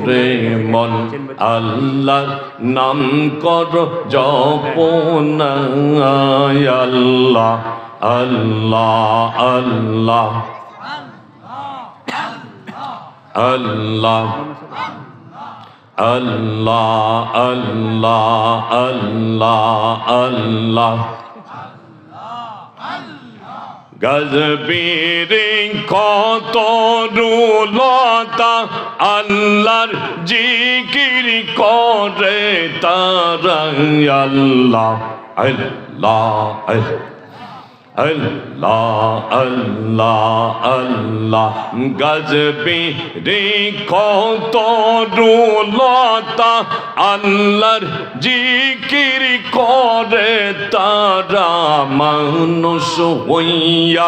রে মন আল্লাহর নাম কর জপনা আল্লাহ আল্লাহ আল্লাহ আল্লাহ আল্লাহ আল্লাহ আল্লাহ আল্লাহ গজবীর কত রুলতা আল্লাহর জিকির করে তারা আল্লাহ আল্লাহ আল্লাহ আল্লাহ আল্লাহ গজবীর কত রুলতা আল্লাহর জিকির করে তারা মানুষ হইয়া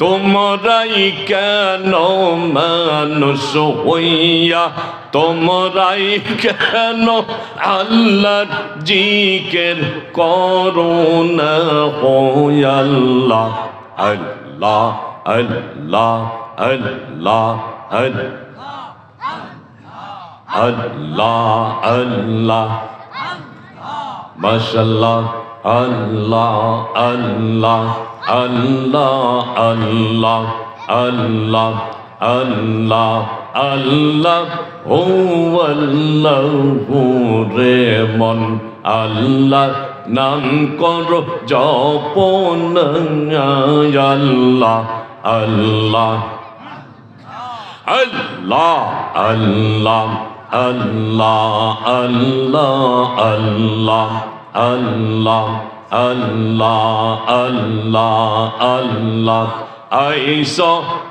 তোমরাই কেন মানুষ হইয়া তোমরাই কেন আল্লাহর জিকির করো না আল্লাহ আল্লাহ আল্লাহ আল্লাহ আল্লাহ আল্লাহ মাশাআল্লাহ আল্লাহ আল্লাহ আল্লাহ আল্লাহ আল্লাহ আল্লাহ আল্লাহ ও আল্লাহ রে মন আল্লাহ নাম করো জপন আল্লাহ আল্লাহ আল্লাহ আল্লাহ আল্লাহ আল্লাহ আল্লাহ আল্লাহ আল্লাহ আল্লাহ আল্লাহ আইস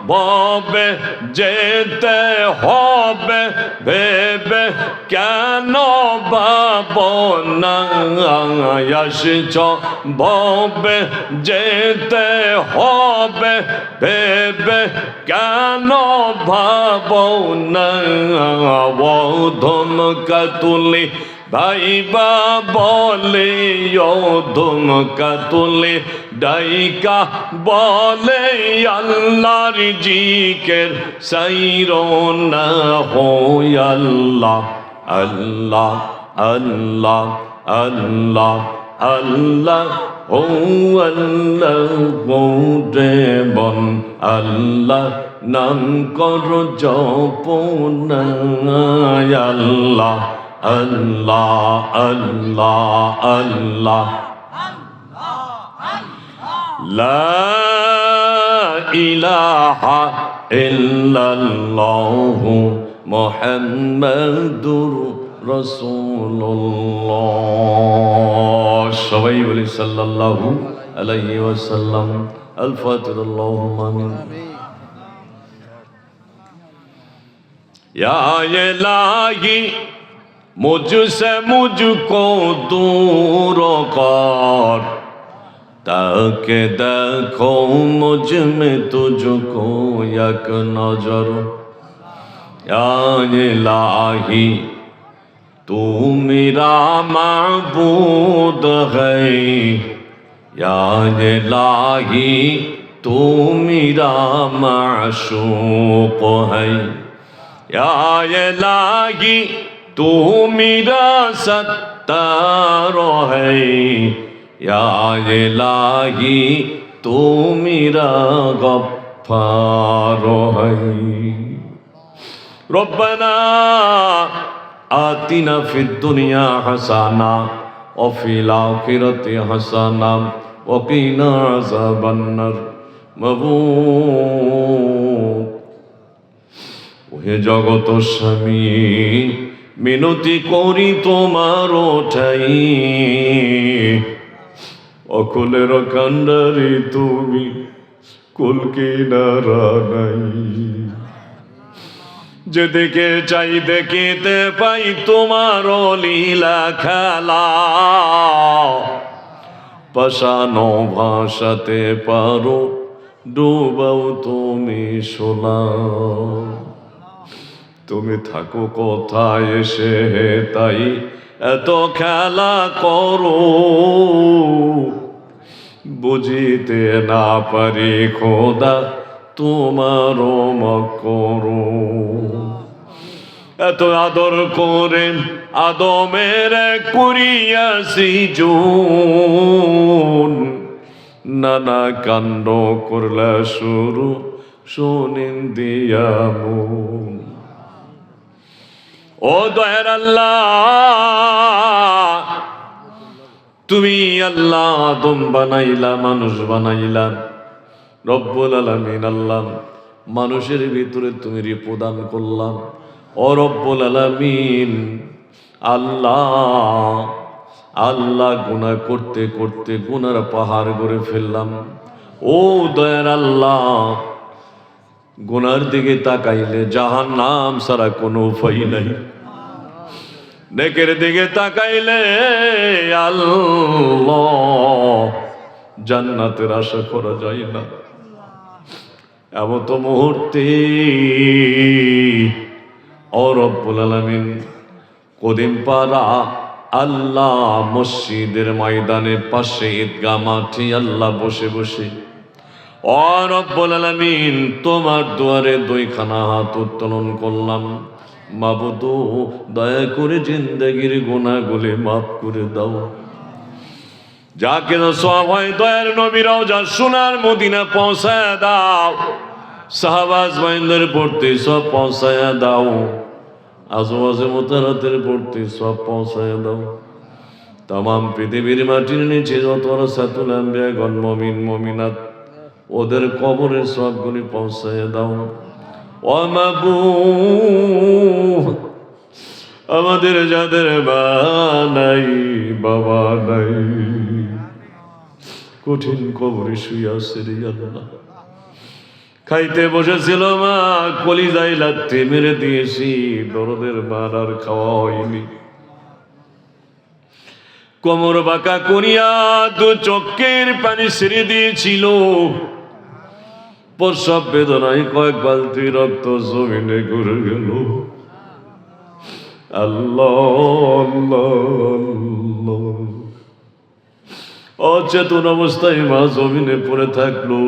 ববে যেতে হবে ভেবে কেন ভাবনা আসছ ববে যেতে হবে ভেবে কেন ভাবনা ধমকা তুলি ভাইবা বলে ধমকা তুলে ডাইকা বলে আল্লাহর জিকির সাইরো না হয় আল্লাহ আল্লাহ আল্লাহ আল্লাহ আল্লাহ ও আল্লাহ রে মন আল্লাহ নাম করো জপনা আল্লাহ আল্লাহ আল্লাহ আল্লাহ লা ইলাহা ইল্লাল্লাহু মুহাম্মাদুর রাসূলুল্লাহ সবাই বলি সাল্লাল্লাহু আলাইহি ওয়াসাল্লাম আল ফাতিহা আল্লাহুম্মা আমিন या इलाही मुझसे मुझको दूर कर ताकि देखो मुझ में तुझको एक नजर या इलाही तू मेरा माबूद है या इलाही तू मेरा माशूक है या इलाही तू मेरा सत्तार है या इलाही तू मेरा गफ्फार है रब्बना आतिना फिद दुनिया हसना व फिल आखिरति हसना व क़िना अज़ाबन्नार मबूद ওহে জগত স্বামী মিনতি করি তোমার ঠাই অকুলের কান্ডারি তুমি কুল কিনারা নাই যেদিকে চাই দেখিতে পাই তোমার লীলা খেলা পাশানো ভাষাতে পারো ডুবাও তুমি সোনা তুমি থাকো কোথায় এসে তাই এত খেলা করো বুঝিতে না পারি খোদা তোমারও মাকরুম। এত আদর করে আদমের করিয়াছি জুন, নানা কাণ্ড করলা শুরু শোনেন দিয়া মন। ও দয়ার আল্লাহ, তুমি আল্লাহ আদম বানাইলা, মানুষ বানাইলা, রব্বুল আলামিন আল্লাহ মানুষের ভিতরে তুমি প্রদান করলাম। ও রব্বুল আলামিন আল্লাহ, আল্লাহ গুনাহ করতে করতে গুনার পাহাড় গড়ে ফেললাম। ও দয়ার আল্লাহ, গুনার দিকে তাকাইলে জাহান্নাম ছাড়া কোনো উপায় নাই, নেকের দিকে তাকাইলে আল্লাহ জান্নাতের আশা করা যায় না। এমন তো মুহূর্তে ও রব্বুল আলামিন কদিম পারা আল্লাহ মসজিদের ময়দানে পাশে ঈদগাহ মাঠে আল্লাহ বসে বসে ও রব্বুল আলামিন তোমার দুয়ারে দুইখানা হাত উত্তোলন করলাম। মাবুদ, দয়া করে জিন্দেগির গুনাহগুলি মাফ করে দাও। যাকে সওয়াব হয় দয়ার নবী রওজা সোনার মদিনা পৌঁছায় দাও। সাহাবাজ বাইন্দের পড়তে সব পৌঁছায় দাও। আজওয়াজে মুতাহারাতের পড়তে সব পৌঁছায় দাও। তামাম পৃথিবীর মাটির নিচে যত রাসাতুল আম্বিয়াগণ মুমিন মুমিনাত ওদের কবরের সবগুলি পৌঁছায় দাও। ও মাবুদ, আমাদের যাদের মা নাই বাবা নাই, কঠিন কবরে শুয়ে আছে রে আল্লাহ, খাইতে বসেছিল মা, কলিজায় লাথি মেরে দিয়েছি, দরদের মার আর খাওয়া হয়নি। কোমর বাঁকা করিয়া দু চোখের পানি ছেড়ে দিয়েছিল। প্রসব বেদনায় কয়েক বালতি রক্ত জমিনে ঘুরে গেল। আল্লাহ আল্লাহ, অচেতন অবস্থায় মা জমিনে পড়ে থাকলো।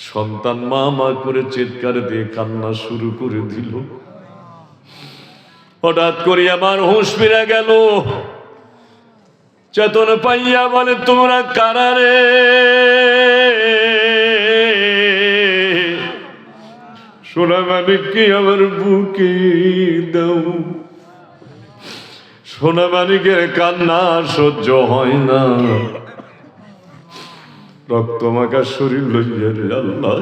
সন্তান মা মা করে চিৎকার দিয়ে কান্না শুরু করে দিল। হঠাৎ করে আমার হুঁশ ফিরে গেল। চেতন পাইয়া বলে, তোমরা কারা রে? সোনা মানিককে আমার বুকে দাও। সোনা মানিকের কান্না সহ্য হয় না। রক্ত মাখা শরীর লইয়া রে আল্লাহ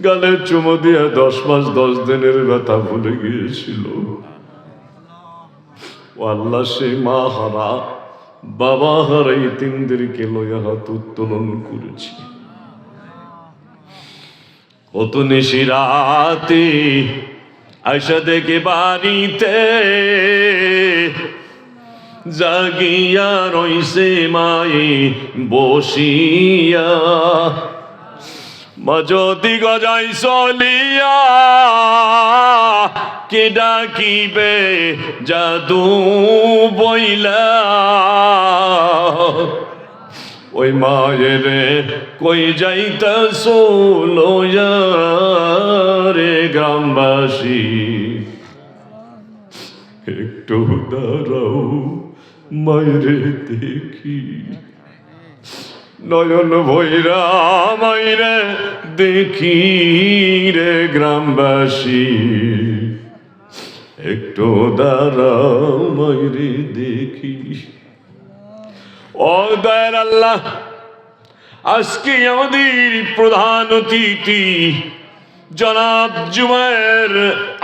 গালে চুমো দিয়া 10 মাস 10 দিনের ব্যথা ভুলে গিয়েছিল। ও আল্লাহ, সে মা হারা বাবা হারা ইতিমদেরকে লইয়া হাত উত্তোলন করেছি। কত নিশি রাতে আয়সা দেখে বাড়িতে জাগিয়া রইছে মায়ে বসিয়া। মা যদি গজাই চলিয়া কে ডাকিবে জাদু বইলা। ওই মায়ের কই যাইতাছ লইয়া রে গ্রামবাসী, একটু দাঁড়াও মায়েরে দেখি। নয়ন ভৈরা মাইরে দেখি রে গ্রামবাসী, একটু দাঁড়াও মাইরে দেখি। ও দয়ার আল্লাহ, আজকে আমাদের প্রধান অতিথি জনাব জুবায়ের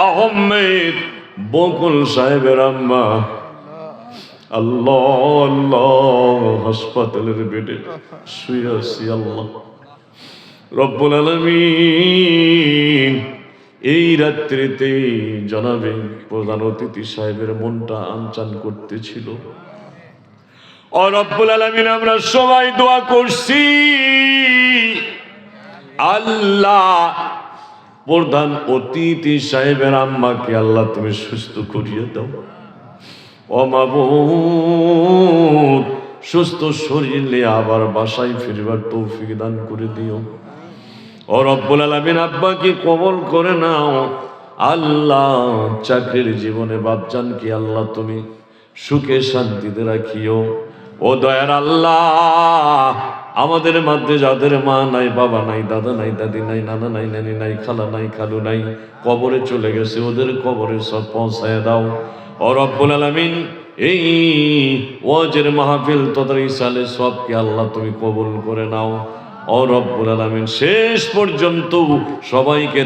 আহমেদ বকুল সাহেবের আম্মা, আল্লাহ আল্লাহ হাসপাতালের বেডে শুয়ে আছি। আল্লাহ রব্বুল আলামিন, এই রাত্রিতে জনাবে প্রধান অতিথি সাহেবের মনটা আনচান করতেছিল। ও রব্বুল আলামিন, আমরা সবাই দোয়া করছি, আল্লাহ প্রধান অতিথি সাহেবের আম্মাকে আল্লাহ তুমি সুস্থ করিয়ে দাও। ও মাবুদ, সুস্থ শরীর নিয়ে আবার বাসায় ফিরবার তৌফিক দান করে দিও। ও রব্বুল আলামিন আব্বাকে কবুল করে নাও আল্লাহ। চাকরির জীবনে বাপজানকে আল্লাহ তুমি সুখে শান্তিতে রাখিও। ও দয়ার আল্লাহ, আমাদের মধ্যে যাদের মা নাই, বাবা নাই, দাদা নাই, দাদি নাই, নানা নাই, নানি নাই, খালা নাই, খালু নাই, কবরে চলে গেছে, ওদের কবরে সব পৌঁছায় দাও। ও রব্বুল আলামিন এই ওয়াজের মাহফিল তদরিসালে সবকে আল্লাহ তুমি কবুল করে নাও। ও রব্বুল আলামিন শেষ পর্যন্ত সবাইকে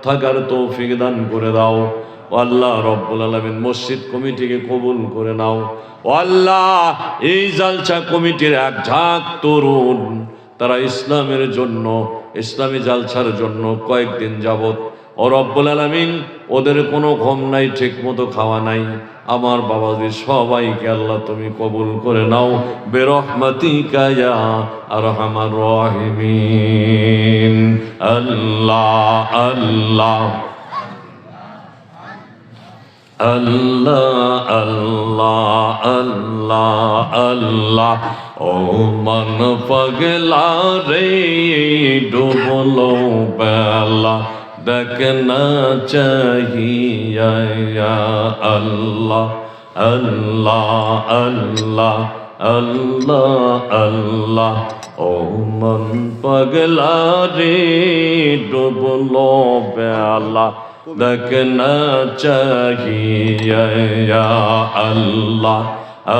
থাকার তৌফিক দান করে দাও। ও আল্লাহ রব্বুল আলামিন মসজিদ কমিটিকে কবুল করে নাও। ও আল্লাহ এই জালসা কমিটির এক ঝাঁক তরুণ, তারা ইসলামের জন্য, ইসলামী জালসার জন্য কয়েকদিন যাবত, ও রব্বুল আলামিন ওদের কোনো ঘুম নাই, ঠিক মতো খাওয়া নাই, আমার বাবাদের সবাইকে আল্লাহ তুমি কবুল করে নাও বিরহমাতিকা ইয়া আরহামার রাহিমিন। আল্লাহ আল্লাহ আল্লাহ আল্লাহ আল্লাহ আল্লাহ। ও মন পাগলা রে ডুবলো বেলা, দেখনা চাহিয়া আল্লাহ আল্লাহ আল্লাহ আল্লাহ আল্লাহ। ও মন পাগলা রে ডুবলো বেলা, দেখনা চাহিয়া আল্লাহ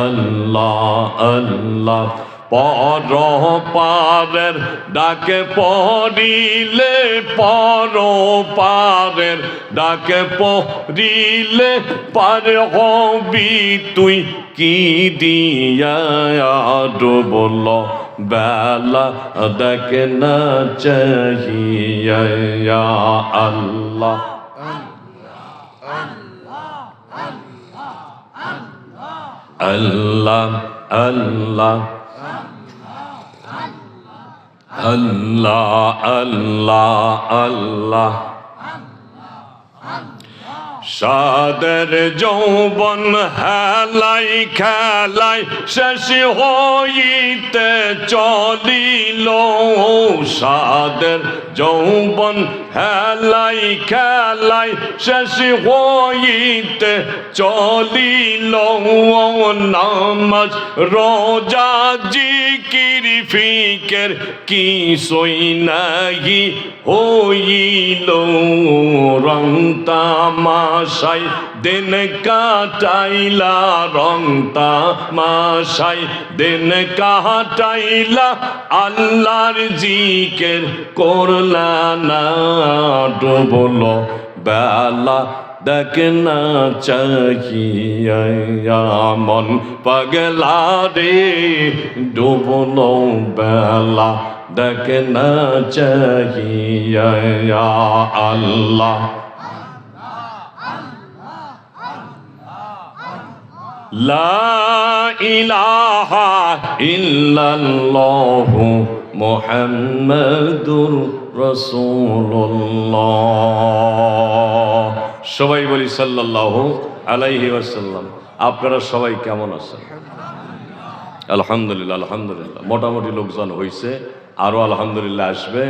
আল্লাহ আল্লাহ। পর পারের ডাকে পড়িলে, পর পারের ডাকে পড়িলে, পার হবি তুই কি দিয়া ডুবল বেলা, দেখে না চাহিয়া আল্লাহ আল্লাহ আল্লাহ আল্লাহ আল্লাহ আল্লাহ। সাদের যৌবন হেলাই খেলাই শেষ হইতে চলিল, সাদের যৌবন হেলাই খেলাই শেষ হইতে চলিল, নামাজ রোজা জিকির ফিকির কিছুই নাহি হইল, রং তামাশাই দিন কাটাইলা, রং তামাশাই দিন কাটাইলা, আল্লাহর জিকির করলা না, ডুবল বেলা দেখনা চাহিয়া মন পাগলা রে, ডুবল বেলা দেখনা চাহিয়া আল্লাহ লা ইলাহা ইল্লাল্লাহু মুহাম্মাদুর রাসূলুল্লাহ। সবাই বলি সাল্লাল্লাহু আলাইহি ওয়াসাল্লাম। আপনারা সবাই কেমন আছেন? আলহামদুলিল্লাহ আলহামদুলিল্লাহ। মোটামুটি লোকজন হয়েছে, আরও আলহামদুলিল্লাহ আসবে।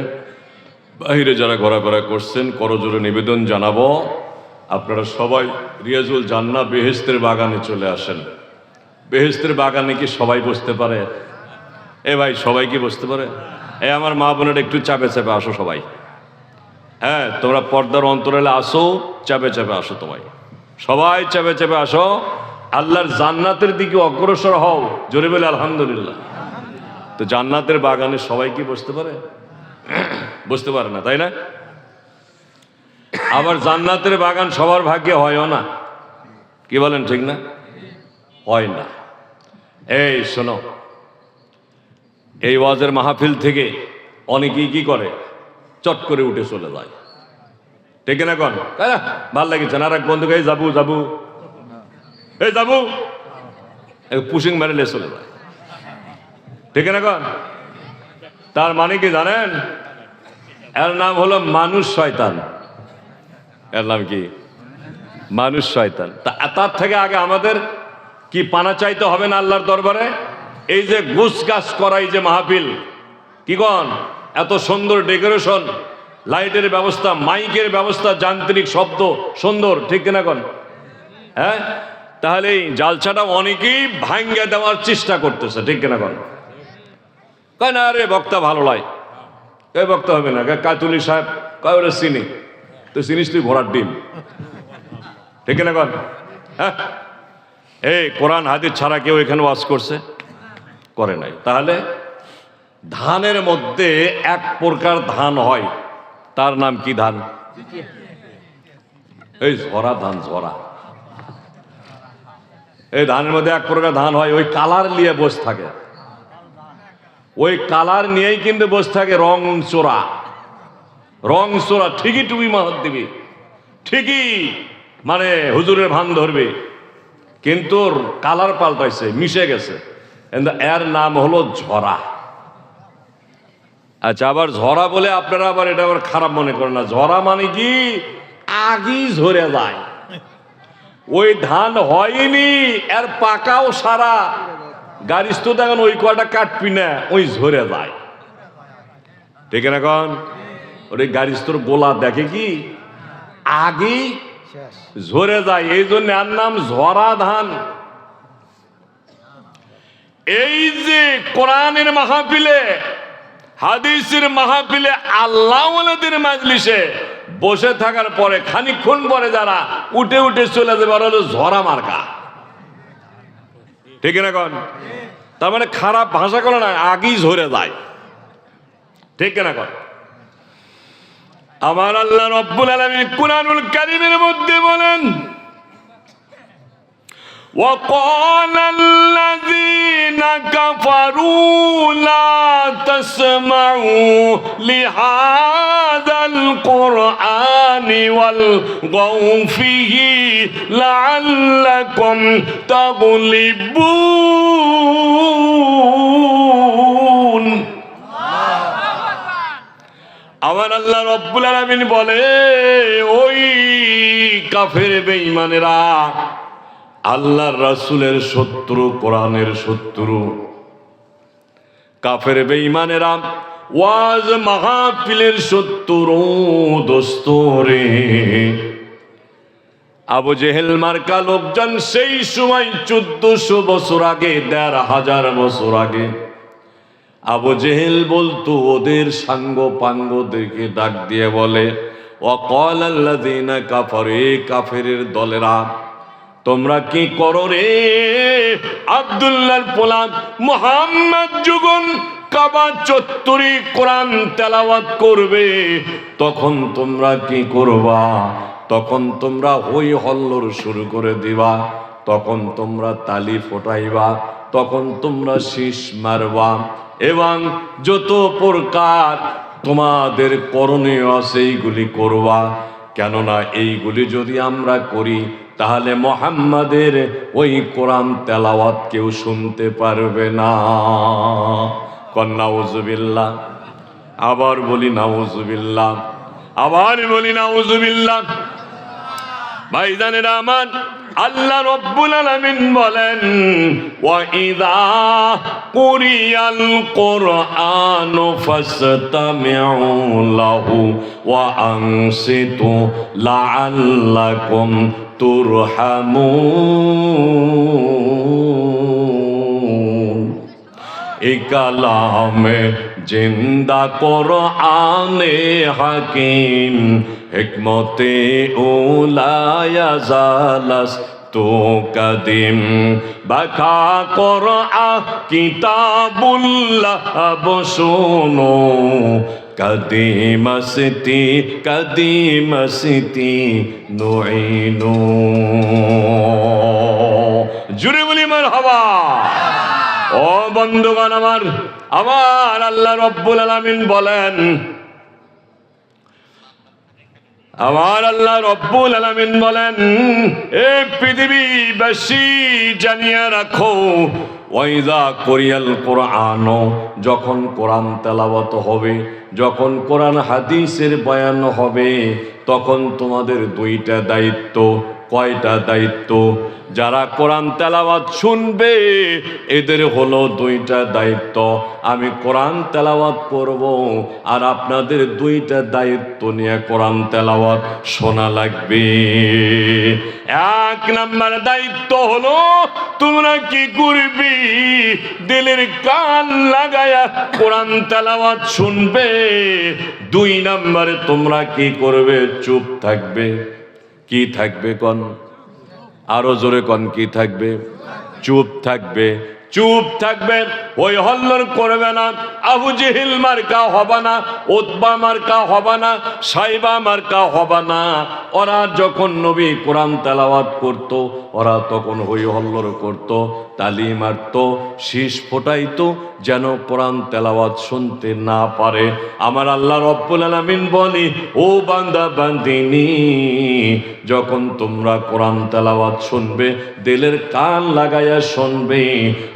বাহিরে যারা ঘোরাফেরা করছেন করজোরে নিবেদন জানাবো, আপনারা সবাই রিয়াজুল জান্নাহ বেহেশতের বাগানে চলে আসেন। বেহেশতের বাগানে কি সবাই বসতে পারে? এ ভাই সবাই কি বসতে পারে? এ আমার মা বোনেরা একটু চাপে চাপে আসো সবাই। হ্যাঁ, তোমরা পর্দার অন্তরালে আসো, চাপে চাপে আসো, তোমায় সবাই চাপে চাপে আসো। আল্লাহর জান্নাতের দিকে অগ্রসর হও, জোরে বলে আলহামদুলিল্লাহ। তো জান্নাতের বাগানে সবাই কি বসতে পারে? বসতে পারে না, তাই না? আবার জান্নাতের বাগান সবার ভাগ্যে হয়ও না, কি বলেন ঠিক না? হয় না। এই শোনো, এই ওয়াজের মাহফিল থেকে অনেকেই কি করে, চট করে উঠে চলে যায়, ঠিক না? কোন ভাল লাগছে না? আর এক বন্ধুকে যাবো যাবো, এই যাবো, পুশিং মারিলে চলে যায়, ঠিক না? কোন তার মানে কি জানেন? এর নাম হলো মানুষ শয়তান। এর নাম কি? মানুষ শয়তান। তার থেকে আগে আমাদের কি পানা চাইতে হবে না আল্লাহর দরবারে? এই যে গুছগাছ করা, এই যে মাহফিল, কি কন, এত সুন্দর ডেকোরেশন, লাইটের ব্যবস্থা, মাইকের ব্যবস্থা, যান্ত্রিক শব্দ সুন্দর, ঠিক কিনা কন? হ্যাঁ, তাহলে এই জালসাটা অনেকেই ভাঙ্গে দেওয়ার চেষ্টা করতেছে, ঠিক কিনা কন? কয় না রে বক্তা ভালো লাগে, কে বক্তা হবে না, কাতুলি সাহেব কয় ওরে চিনি, তো চিনিস তুই ঘোড়ার ডিম, ঠিক কিনা কন? হ্যাঁ, এই কোরআন হাদিস ছাড়া কেউ এখানে ওয়াজ করছে? করে নাই। তাহলে ধানের মধ্যে এক প্রকার ধান হয়, তার নাম কি ধান? এই ঝরা ধান, ঝরা। এই ধানের মধ্যে এক প্রকার ধান হয়, ওই কালার নিয়ে বসে থাকে, ওই কালার নিয়েই কিন্তু বসে থাকে, রং চোরা, রং চোরা, ঠিকই টুপি মাহত দিবি, ঠিকই মানে হুজুরের ভান ধরবে, কিন্তু কালার পাল্টাইছে, মিশে গেছে, এর নাম হলো ঝরা। আচ্ছা, আবার ঝরা বলে আপনারা আবার এটা আবার খারাপ মনে করেন না, ঝরা মানে কি আগেই ঝরে যায়, ওই ধান হয়নি, এর পাকাও সারা, গাড়িস তো দেখেন ওই কয়টা কাটবি না, ওই ঝরে যায়, ঠিক না কন? ওই গাড়িস তোর গোলা দেখে কি আগেই ঝরে যায়, এই জন্য এর নাম ঝরা ধান। এই যে কোরআনের মাহফিলে, হাদিসের মাহফিলে, আল্লাহ ওয়ালাদের মাজলিসে বসে থাকার পরে খানিকক্ষণ পরে যারা উঠে উঠে চলে যাবে, ওরা হলো ঝরা মার্কা, ঠিক না কন? তার মানে খারাপ ভাষা করে না, আগেই ঝরে যায়, ঠিক না কন? আমার আল্লাহ রব্বুল আলামিন কুরআনুল কারীমের মধ্যে বলেন, وقال الذين كفروا لا تسمعوا لهذا القرآن والغوا فيه لعلكم تغلبون। আমার আল্লাহ রব্বুল আলামিন বলে, ওই কাফের বেঈমানেরা, আল্লাহর রাসূলের শত্রু, কোরআনের শত্রু, কাফের বেঈমানেরা ওয়াজ মাহফিলের শত্রু, দোস্ত রে। আবু জেহেল মার্কা লোকজন সেই সময় 1400 বছর আগে, 1500 বছর আগে, আবু জেহেল বলতো ওদের সাঙ্গ পাঙ্গদেরকে ডাক দিয়ে বলে, ওয়াকাল আল্লাযীনা কাফারু, কাফেরের দলেরা, তোমরা কি করো রে? আব্দুল্লাহর পোলা মুহাম্মদ যখন কাবা চত্বরে কোরআন তেলাওয়াত করবে, তখন তোমরা কি করবা? তখন তোমরা হই হল্লোড় শুরু করে দিবা, তখন তোমরা তালি ফোটাইবা, তখন তোমরা শীষ মারবা, এবং যত প্রকার তোমাদের করণীয় আছে এইগুলি করবা। কেননা এইগুলি যদি আমরা করি, তাহলে মুহাম্মাদের ওই কোরআন তেলাওয়াত কেউ শুনতে পারবে না। কন নাউজুবিল্লাহ। আবার বলি নাউজুবিল্লাহ, আবার বলি নাউজুবিল্লাহ। ভাইজানেরা আমার, আল্লাহ রব্বুল আলামিন বলেন, ওয়া ইযা কুরিয়াল কুরআনু ফাসতামিউ লাহু ওয়া আনসিতু লাআল্লাকুম তুরহামুন। এই কালামে জিন্দা কোরআনে হাকিম, হিকমতে উলায়া জালাস তো কদিম, বাকা কোরআন কিতাবুল্লাহ বসুনো, কদিমস্তি কদিমস্তি নুইনু। জুড়ে বলি মারহাবা। ও বন্ধুগণ আমার, আমার আল্লাহ রব্বুল আলামিন বলেন, আমার আল্লাহ রব্বুল আলামিন বলেন, এই পৃথিবীবাসী জানিয়ে রাখো, ওয়াইদা কুরিয়াল কুরআন, যখন কোরআন তেলাওয়াত হবে, যখন কোরআন হাদিসের বয়ান হবে, তখন তোমাদের দুইটা দায়িত্ব। কয়টা দায়িত্ব? যারা কোরআন তেলাওয়াত শুনবে এদের হলো 2টা দায়িত্ব। আমি কোরআন তেলাওয়াত করব আর আপনাদের 2টা দায়িত্ব নিয়ে কোরআন তেলাওয়াত শোনা লাগবে। 1 নাম্বার দায়িত্ব হলো তোমরা কি করবি? দিলের কান লাগায়া কোরআন তেলাওয়াত শুনবে। 2 নাম্বারে তোমরা কি করবে? চুপ থাকবে। কি থাকবে কোন? আরো জোরে কোন, কি থাকবে? চুপ থাকবে। চুপ থাকবে, ওই হল্লর করবে না। আবু জেহেল মার্কা হবে না, উতবা মার্কা হবে না, সাইবা মার্কা হবে না। ওরা যখন নবী কোরআন তেলাওয়াত করত ওরা তখন হই হল্লর করত, তালি মারত, শীষ ফোটাইতো যেন কোরআন তেলাওয়াত শুনতে না পারে। আমার আল্লাহ রব্বুল আলামিন বলি, ও বান্দা বান্দিনী, যখন তোমরা কোরআন তেলাওয়াত শুনবে দিলের কান লাগাইয়া শুনবে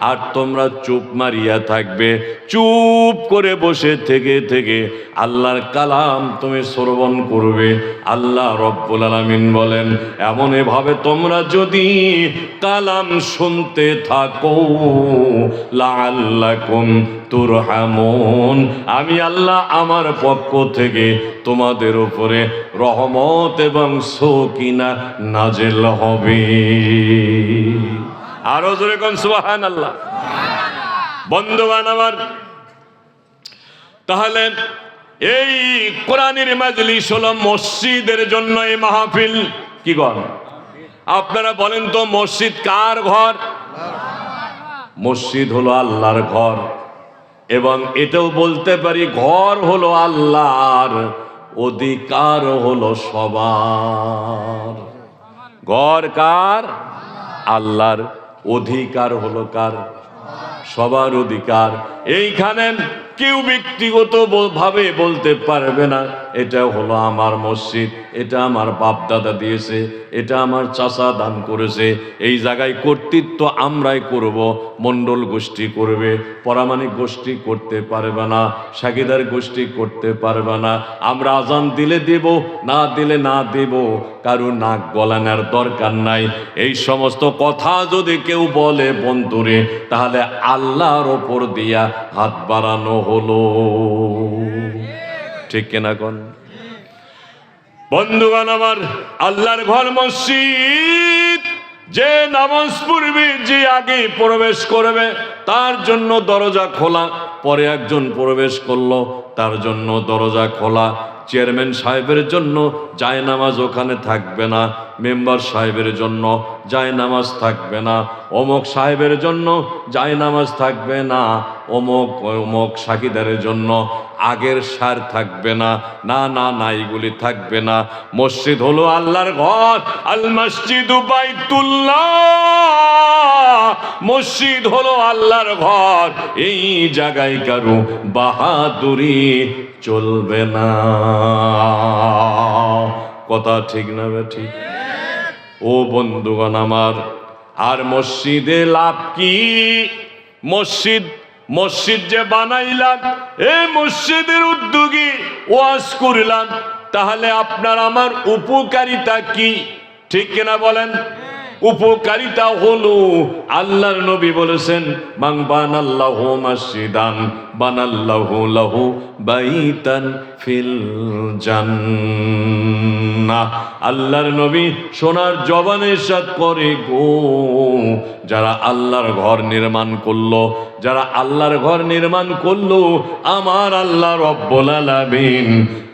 আর তোমরা চুপ মারিয়া থাকবে। চুপ করে বসে থেকে থেকে আল্লাহর কালাম তুমি শ্রবণ করবে। আল্লাহ রব্বুল আলামিন বলেন, এমন এভাবে তোমরা যদি কালাম শুনতে থাকো লাআল্লাকুম তুরহামুন, আমি আল্লাহ আমার পক্ষ থেকে তোমাদের উপরে রহমত এবং সকিনা নাজিল হবে। আরো জোরে কোন সুবহানাল্লাহ। বন্ধুগণ আমার, তাহলে এই কোরআনের মাজলিস হলো মসজিদের জন্য এই মাহফিল। কি ঘর? আপনারা বলেন তো, মসজিদ কার ঘর? মসজিদ হলো আল্লাহর ঘর। এবং এটাও বলতে পারি, ঘর হলো আল্লাহর, অধিকার হলো সবার। ঘর কার? আল্লাহর, অধিকার হলো কার? সবার অধিকার। এইখানে কেউ ব্যক্তিগত ভাবে বলতে পারবে না এটা হলো আমার মসজিদ, এটা আমার বাপ দাদা দিয়েছে, এটা আমার চাচা দান করেছে। এই জায়গায় কর্তৃত্ব আমরাই করব, মণ্ডল গোষ্ঠী করবে, পরামানিক গোষ্ঠী করতে পারবে না, সাগীদার গোষ্ঠী করতে পারবে না। আমরা আজান দিলে দেব, না দিলে না দেব, কারো নাক গলানোর দরকার নাই। এই সমস্ত কথা যদি কেউ বলে বন্ধুরে, তাহলে আল্লাহর ওপর দিয়া হাত বাড়ানো হলো। ঠিক কিনা কোন? বন্ধুগণ আমার, আল্লাহর ঘর মসজিদ। যে নামাজ পড়বে, যে আগে প্রবেশ করবে তার জন্য দরজা খোলা, পরে একজন প্রবেশ করলো তার জন্য দরজা খোলা। চেয়ারম্যান সাহেবের জন্য জায়নামাজ ওখানে থাকবে না, মেম্বার সাহেবের জন্য জায়নামাজ থাকবে না, অমুক সাহেবের জন্য জায়নামাজ থাকবে না, অমুক সাকিদারের জন্য আগের সার থাকবে না, না না না, এগুলি থাকবে না। মসজিদ হলো আল্লাহর ঘর। আল মসজিদু বাইতুল্লাহ, মসজিদ হলো আল্লাহর ঘর। এই জায়গায় কারো বাহাদুরি চলবে না। কথা ঠিক না ঠিক? ও বন্ধুগণ আমার, আর মসজিদে লাভ কি? মসজিদ যে বানাইলাম, এই মসজিদের উদ্যোগী ওয়াজ করলাম, তাহলে আপনার আমার উপকারিতা কি? ঠিক কিনা বলেন? উপকারিতা হলো, আল্লাহর নবী বলেছেন, মান বানাল্লাহু মসজিদান বানাল্লাহু লাহু বাইতান ফিল জান্নাহ। আল্লাহর নবী সোনার জবানে ইরশাদ করে গো, যারা আল্লাহর ঘর নির্মাণ করলো, যারা আল্লাহর ঘর নির্মাণ করলো, আমার আল্লাহ রব্বুল আলামিন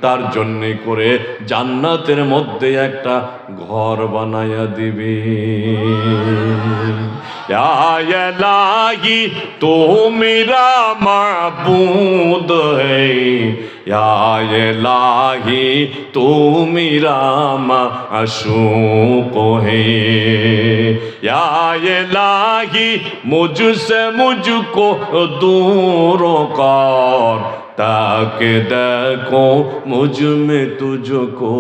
তার জন্য করে জান্নাতের মধ্যে একটা ঘর বানায়া দিবে। ইয়া ইলাহি তু মেরা মাবুদ হ্যায়, ইয়া ইলাহি তু মেরা মাশূক হ্যায়, ইয়া ইলাহি মুঝসে মুঝকো दूर कर, ताके देखो मुझ में तुझको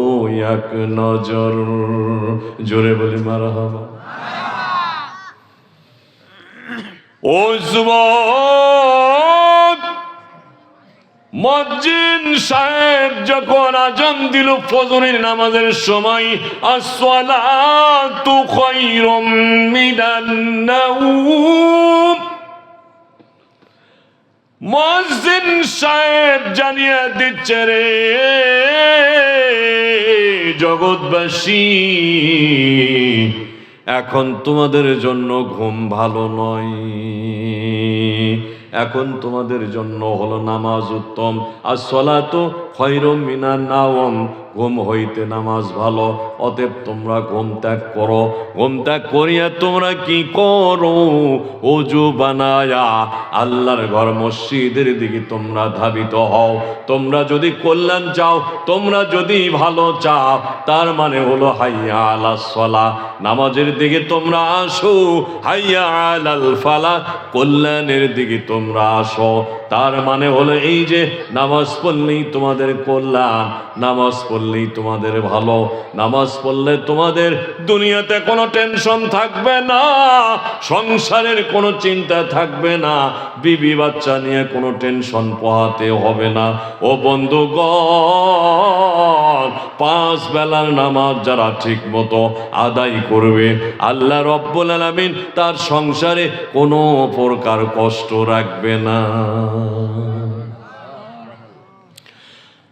एक नजर। जोरे बोले मारहाबा। মুয়াজ্জিন সাহেব যখন আযান দিল ফজরের নামাজের সময়, আসসালাতু খায়রুম মিনান নাওম, মুয়াজ্জিন সাহেব জানিয়ে দিচ্ছে রে জগৎবাসী, এখন তোমাদের জন্য ঘুম ভালো নয়, এখন তোমাদের জন্য হলো নামাজ উত্তম। আসসালাতু খায়রুম মিনান নাওম, ঘুম হইতে নামাজ ভালো। অতএব তোমরা ঘুম ত্যাগ করো। ঘুম ত্যাগ করিয়া তোমরা কি করো? ওযু বানায়া আল্লাহর ঘর মসজিদের দিকে তোমরা ধাবিত হও। তোমরা যদি কল্যাণ চাও, তোমরা যদি ভালো চাও, তার মানে হলো হাইয়া আলাস সালাহ, নামাজের দিকে তোমরা আসো। হাইয়া আলাল ফালাহ, কল্যাণের দিকে তোমরা আসো। তার মানে হলো এই যে নামাজ পড়লেই তোমাদের কল্যাণ, নামাজ পড়লেই তোমাদের ভালো, নামাজ পড়লে তোমাদের দুনিয়াতে কোনো টেনশন থাকবে না, সংসারের কোনো চিন্তা থাকবে না, বিবি বাচ্চা নিয়ে কোনো টেনশন পোহাতে হবে না। ও বন্ধুগণ, 5 বেলার নামাজ যারা ঠিক মতো আদায় করবে, আল্লাহ রব্বুল আলামিন তার সংসারে কোনো প্রকার কষ্ট রাখবে না।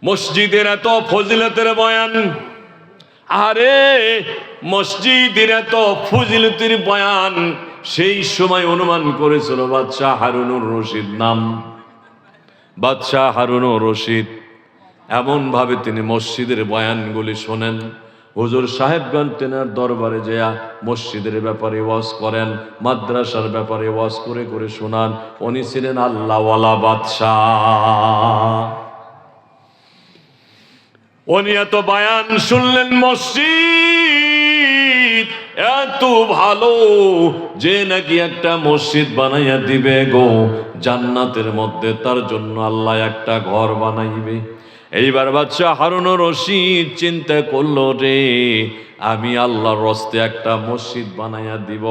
মসজিদের এত ফজিলতের বয়ান, আরে মসজিদের এত ফজিলতের বয়ান সেই সময় অনুমান করেছিল বাদশাহ হারুনুর রশিদ নাম। বাদশাহ হারুনুর রশিদ এমন ভাবে তিনি মসজিদের বয়ানগুলি শোনেন, হুজুর সাহেবগণ তেনার দরবারে যেয়া মসজিদের ব্যাপারে ওয়াজ করেন, মাদ্রাসার ব্যাপারে ওয়াজ করে করে শোনান। উনি ছিলেন আল্লাহওয়ালা বাদশাহ। উনি এত বয়ান শুনলেন, মসজিদ এত ভালো যে নাকি একটা মসজিদ বানাইয়া দিবে গো জান্নাতের মধ্যে, তার জন্য আল্লাহ একটা ঘর বানাইবে। এইবার বাদশাহ হারুনুর রশিদ চিন্তা করলো রে, আমি আল্লাহর রাস্তায় একটা মসজিদ বানাইয়া দিব।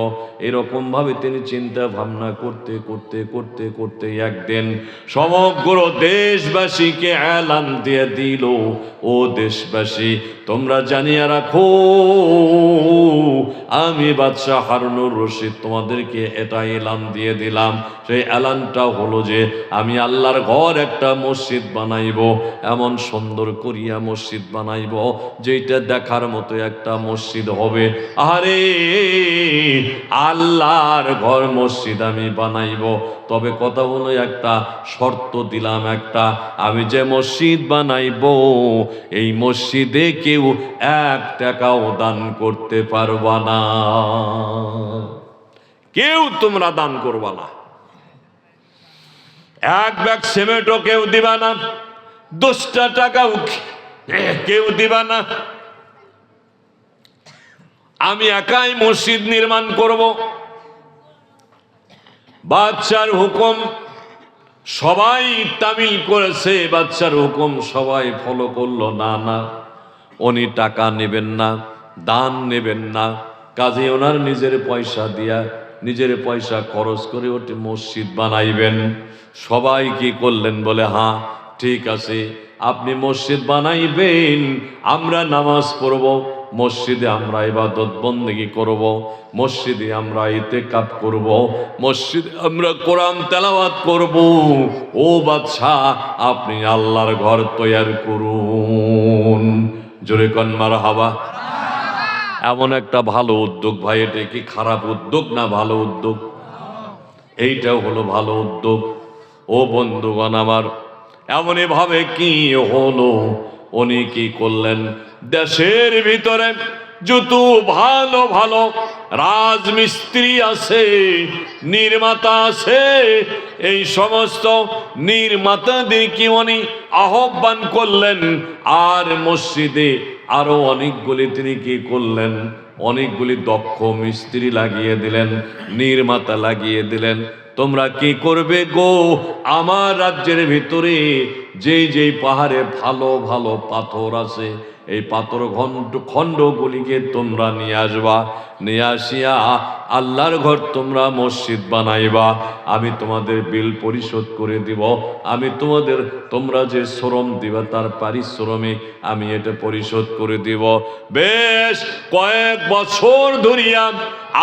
এরকম ভাবে তিনি চিন্তা ভাবনা করতে করতে করতে করতে একদিন সমগ্র দেশবাসীকে এলান দিয়ে দিল, ও দেশবাসী তোমরা জানিয়ে রাখো, আমি বাদশাহ হারুনুর রশিদ তোমাদেরকে এটা এলান দিয়ে দিলাম। সেই এলানটা হলো যে আমি আল্লাহর ঘর একটা মসজিদ বানাইব, এমন সুন্দর করিয়া মসজিদ বানাইব যেটা দেখার মতো একটা মসজিদ হবে। আরে আল্লাহর ঘর মসজিদ আমি বানাইব, তবে কথা হলো একটা শর্ত দিলাম একটা, আমি যে মসজিদ বানাইব এই মসজিদে কেউ 1 টাকাও দান করতে পারবা না, কেউ তোমরা দান করবা না, 1 ব্যাগ সিমেন্টও কেউ দিবা না, 10টা টাকাও কেউ দিবা না, আমি একাই মসজিদ নির্মাণ করব। বাদশার হুকুম সবাই তামিল করেছে, বাদশার হুকুম সবাই ফলো করলো। না না, উনি টাকা নেবেন না, দান নেবেন না, কাজে ওনার নিজের পয়সা দিয়া, নিজের পয়সা খরচ করে ওটি মসজিদ বানাইবেন। সবাই কি করলেন? বলে হ্যাঁ ঠিক আছে, আপনি মসজিদ বানাইবেন, আমরা নামাজ পড়ব, মসজিদে আমরা ইবাদত বন্দেগী করব, মসজিদে আমরা ইতিকাফ করব, মসজিদে আমরা কোরআন তেলাওয়াত করব। ও বাদশাহ, আপনি আল্লাহর ঘর তৈরি করুন। জোরে কোন মারহাবা। এমন একটা ভালো উদ্যোগ ভাই, এটা কি খারাপ উদ্যোগ না ভালো উদ্যোগ? এইটাও হলো ভালো উদ্যোগ। ও বন্ধুগণ আমার, এমনই ভাবে কি হলো, উনি কি করলেন, দেশের ভিতরে যত ভালো ভালো রাজমিস্ত্রি আছে, নির্মাতা আছে, এই সমস্ত নির্মাতাদেরকে উনি আহ্বান করলেন। আর মসজিদে আরো অনেকগুলি তিনি কি করলেন, অনেকগুলি দক্ষ মিস্ত্রি লাগিয়ে দিলেন, নির্মাতা লাগিয়ে দিলেন। তোমরা কি করবে গো, আমার রাজ্যের ভিতরে যেই পাহাড়ে ভালো ভালো পাথর আছে, এই পাথর খণ্ডগুলিকে তোমরা নিয়ে আসবা, নিয়ে আসিয়া আল্লাহর ঘর তোমরা মসজিদ বানাইবা, আমি তোমাদের বিল পরিশোধ করে দিব, আমি তোমরা যে শ্রম দিবা তার পারিশ্রমিক আমি এটা পরিশোধ করে দিব। বেশ কয়েক বছর ধরিয়া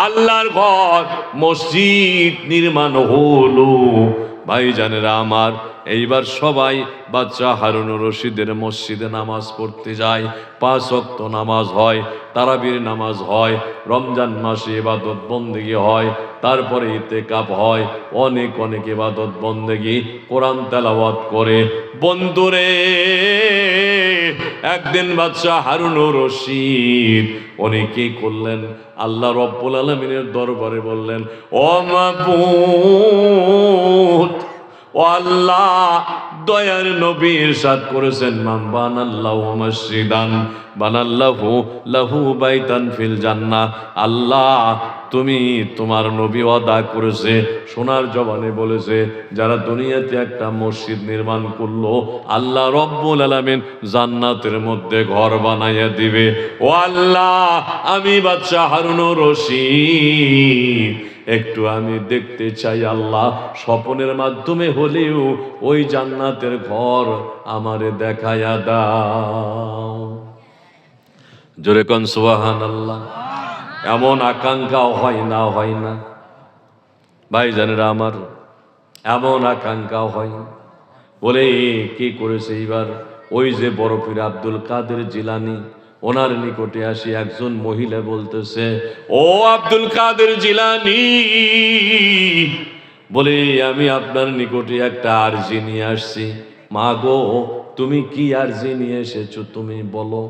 আল্লাহর ঘর মসজিদ নির্মাণ হলো। ভাইজানেরা আমার, এইবার সবাই বাচ্চা হারুনুর রশিদের মসজিদে নামাজ পড়তে যায়। 5 ওয়াক্ত নামাজ হয়, তারাবির নামাজ হয়, রমজান মাসে ইবাদত বন্দেগী হয়, তারপরে ইতেকাফ হয়, অনেক অনেক ইবাদত বন্দেগী, কোরআন তেলাওয়াত করে। বন্ধুরে, একদিন বাচ্চা হারুনুর রশিদ উনি কি করলেন? আল্লাহ রব্বুল আলামিনের দরবারে বললেন, ও মাবুদ, ও আল্লাহ, দয়ার নবী ইরশাদ করেছেন, মান বানাল্লাহু মসজিদান বানাল্লাহু লাহু বাইতান ফিল জান্নাহ। আল্লাহ, তুমি তোমার নবী ওয়াদা করেছে, সোনার জবানে বলেছে, যারা দুনিয়াতে একটা মসজিদ নির্মাণ করলো, আল্লাহ রব্বুল আলামিন জান্নাতের মধ্যে ঘর বানাইয়া দিবে। ও আল্লাহ, আমি বাচ্চা হারুনুর রশিদ একটু আমি দেখতে চাই আল্লাহ, স্বপ্নের মাধ্যমে হলেও ওই জান্নাতের ঘর আমারে দেখায়া দাও। জোরে কোন সুবহানাল্লাহ। এমন আকাঙ্ক্ষা হয় না ভাইজানেরা আমার, এমন আকাঙ্ক্ষা হয়। বলে কি করেছে এইবার? ওই যে বড় পীর আব্দুল কাদের জিলানী, ওনার নিকটে আসি একজন মহিলা বলতেছে, ও আব্দুল কাদের জিলানী, বলে আমি আপনার নিকটে একটা আরজি নিয়ে আসছি। মা গো, তুমি কি আরজি নিয়ে এসেছো? তুমি বলো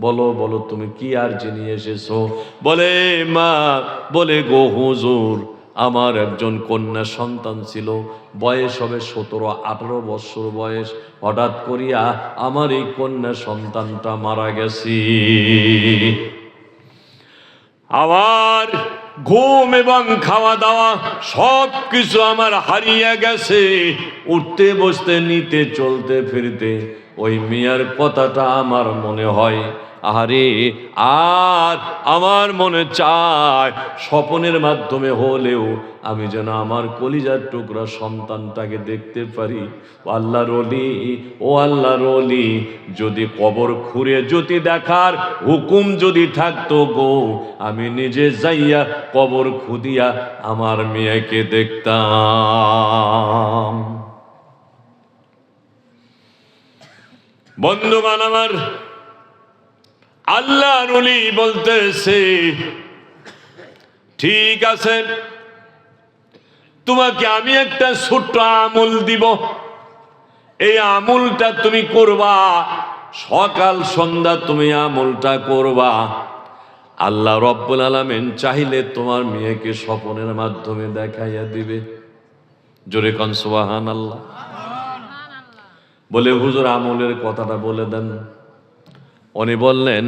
বলো বলো, তুমি কি আরজি নিয়ে এসেছো? বলে মা, বলে গো হুজুর, আমার একজন কন্যা সন্তান ছিল, বয়স হবে 17-18 বছর বয়স, হঠাৎ করিয়া আমার এই কন্যা সন্তানটা মারা গেছে। আমার ঘুম এবং খাওয়া দাওয়া সব কিছু আমার হারিয়ে গেছে। উঠতে বসতে নিতে চলতে ফিরতে ওই মিয়ার কথাটা আমার মনে হয়। আরে, আর আমার মনে চায় স্বপ্নের মাধ্যমে হলেও আমি যেন আমার কলিজার টুকরা সন্তানটাকে দেখতে পারি। ও আল্লাহর ওলি, ও আল্লাহর ওলি, যদি কবর খুঁড়ে যদি দেখার হুকুম যদি থাকতো গো, আমি নিজে যাইয়া কবর খুদিয়া আমার মেয়েকে দেখতাম। বন্ধুগণ আমার, আল্লাহর ওলি বলতেছে, ঠিক আছে, তোমাকে আমি একটা ছোট্ট আমল দিব, এই আমলটা তুমি করবা, সকাল সন্ধ্যা তুমি আমলটা করবা। আল্লাহ রব্বুল আলামিন চাইলে তোমার মেয়েকে স্বপ্নের মাধ্যমে দেখাইয়া দিবে। জোরে কোন সুবহানাল্লাহ। বলে হুজুর আমলের কথাটা বলে দেন। উনি বললেন,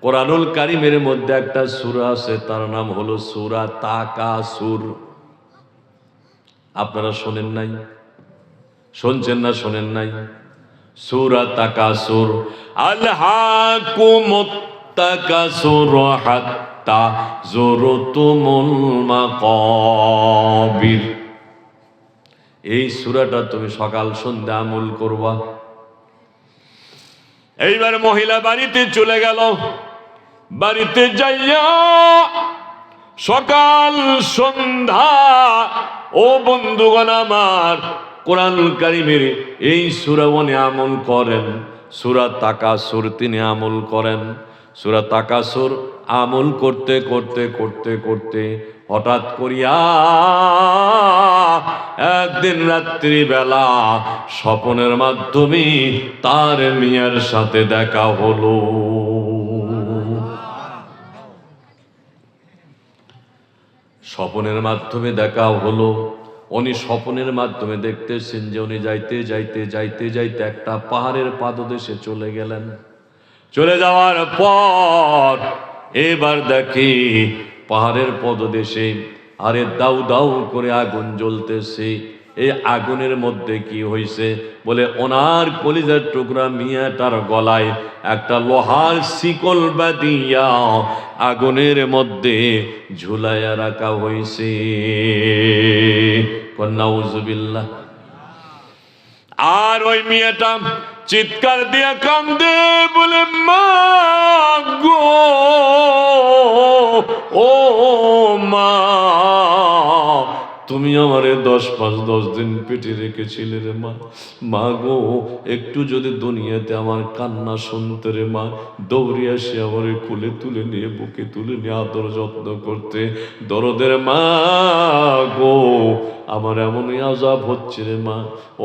কোরআনুল কারীমের মধ্যে একটা সূরা আছে, তার নাম হলো সূরা তাকাসুর। আপনারা শোনেন নাই? শুনছেন না শোনেন নাই? সূরা তাকাসুর, আলহাকুমুত তাকাসুর হাত্তা যুরতুমুল মাকাবির। এই সূরাটা তুমি সকাল সন্ধ্যা আমল করবা। এইবার মহিলা বাড়িতে চলে গেল। বাড়িতে যাইয়া সকাল সন্ধ্যা, ও বন্ধুগণ আমার, কোরআনুল কারীমের এই সূরা উনি আমল করেন। সূরা তাকাসুর তিনি আমল করেন। সূরা তাকাসুর আমল করতে করতে করতে করতে হঠাৎ করিয়া একদিন রাত্রিবেলা স্বপ্নের মাধ্যমে তার মিয়ার সাথে দেখা হলো। স্বপ্নের মাধ্যমে দেখা হলো। উনি স্বপ্নের মাধ্যমে দেখতেছেন যে উনি যাইতে যাইতে যাইতে যাইতে একটা পাহাড়ের পাদদেশে চলে গেলেন। চলে যাওয়ার পর এবার দেখি পাহাড়ের পদদেশে আরে দাউ দাউ করে আগুন জ্বলতেছে। এই আগুনের মধ্যে কি হয়েছে? বলে ওনার কলিজার টুকরা মিয়াটার গলায় একটা লোহার শিকল বাঁধিয়া আগুনের মধ্যে ঝুলাইয়া রাখা হয়েছে। নাউজুবিল্লাহ। আর ওই মেয়েটা চিৎকার দিয়া কান্দে, বলে মা গো, ও মা, তুমি আমারে 10 দিন পেটে রেখেছিলে রে মা। মা গো, একটু যদি দুনিয়াতে আমার কান্না শুনতে রে মা, দৌড়ে আসে আমারে কোলে তুলে নিয়ে, বুকে তুলে নিয়ে আদর যত্ন করতে। দরদের মা গো, আমার এমনই আযাব হচ্ছে রে মা।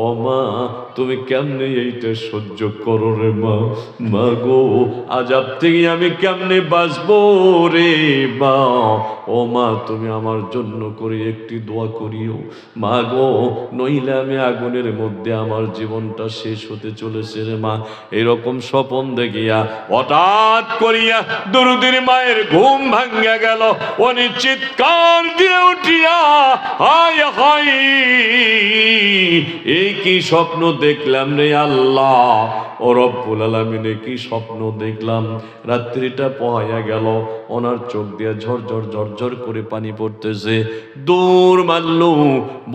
ও মা, তুমি কেমনে এইটা সহ্য করো রে মা? মা গো, আযাব থেকে আমি কেমনে বাঁচবো রে মা? ও মা, তুমি আমার জন্য করে একটি দোয়া করিও মা গো, নইলে আমি আগুনের মধ্যে আমার জীবনটা শেষ হতে চলেছে রে মা। এরকম স্বপ্ন দেখিয়া হঠাৎ করিয়া দরুদের মায়ের ঘুম ভাঙ্গা গেল। উনি চিৎকার দিয়ে উঠিয়া, হায় হায়, এই কি স্বপ্ন দেখলাম রে আল্লাহ, ও রব্বুল আলামিন, কি স্বপ্ন দেখলাম। রাত্রিটা পোহাইয়া গেল, ওনার চোখ দিয়ে ঝরঝর ঝরঝর করে পানি পড়তেছে। দৌড় মারল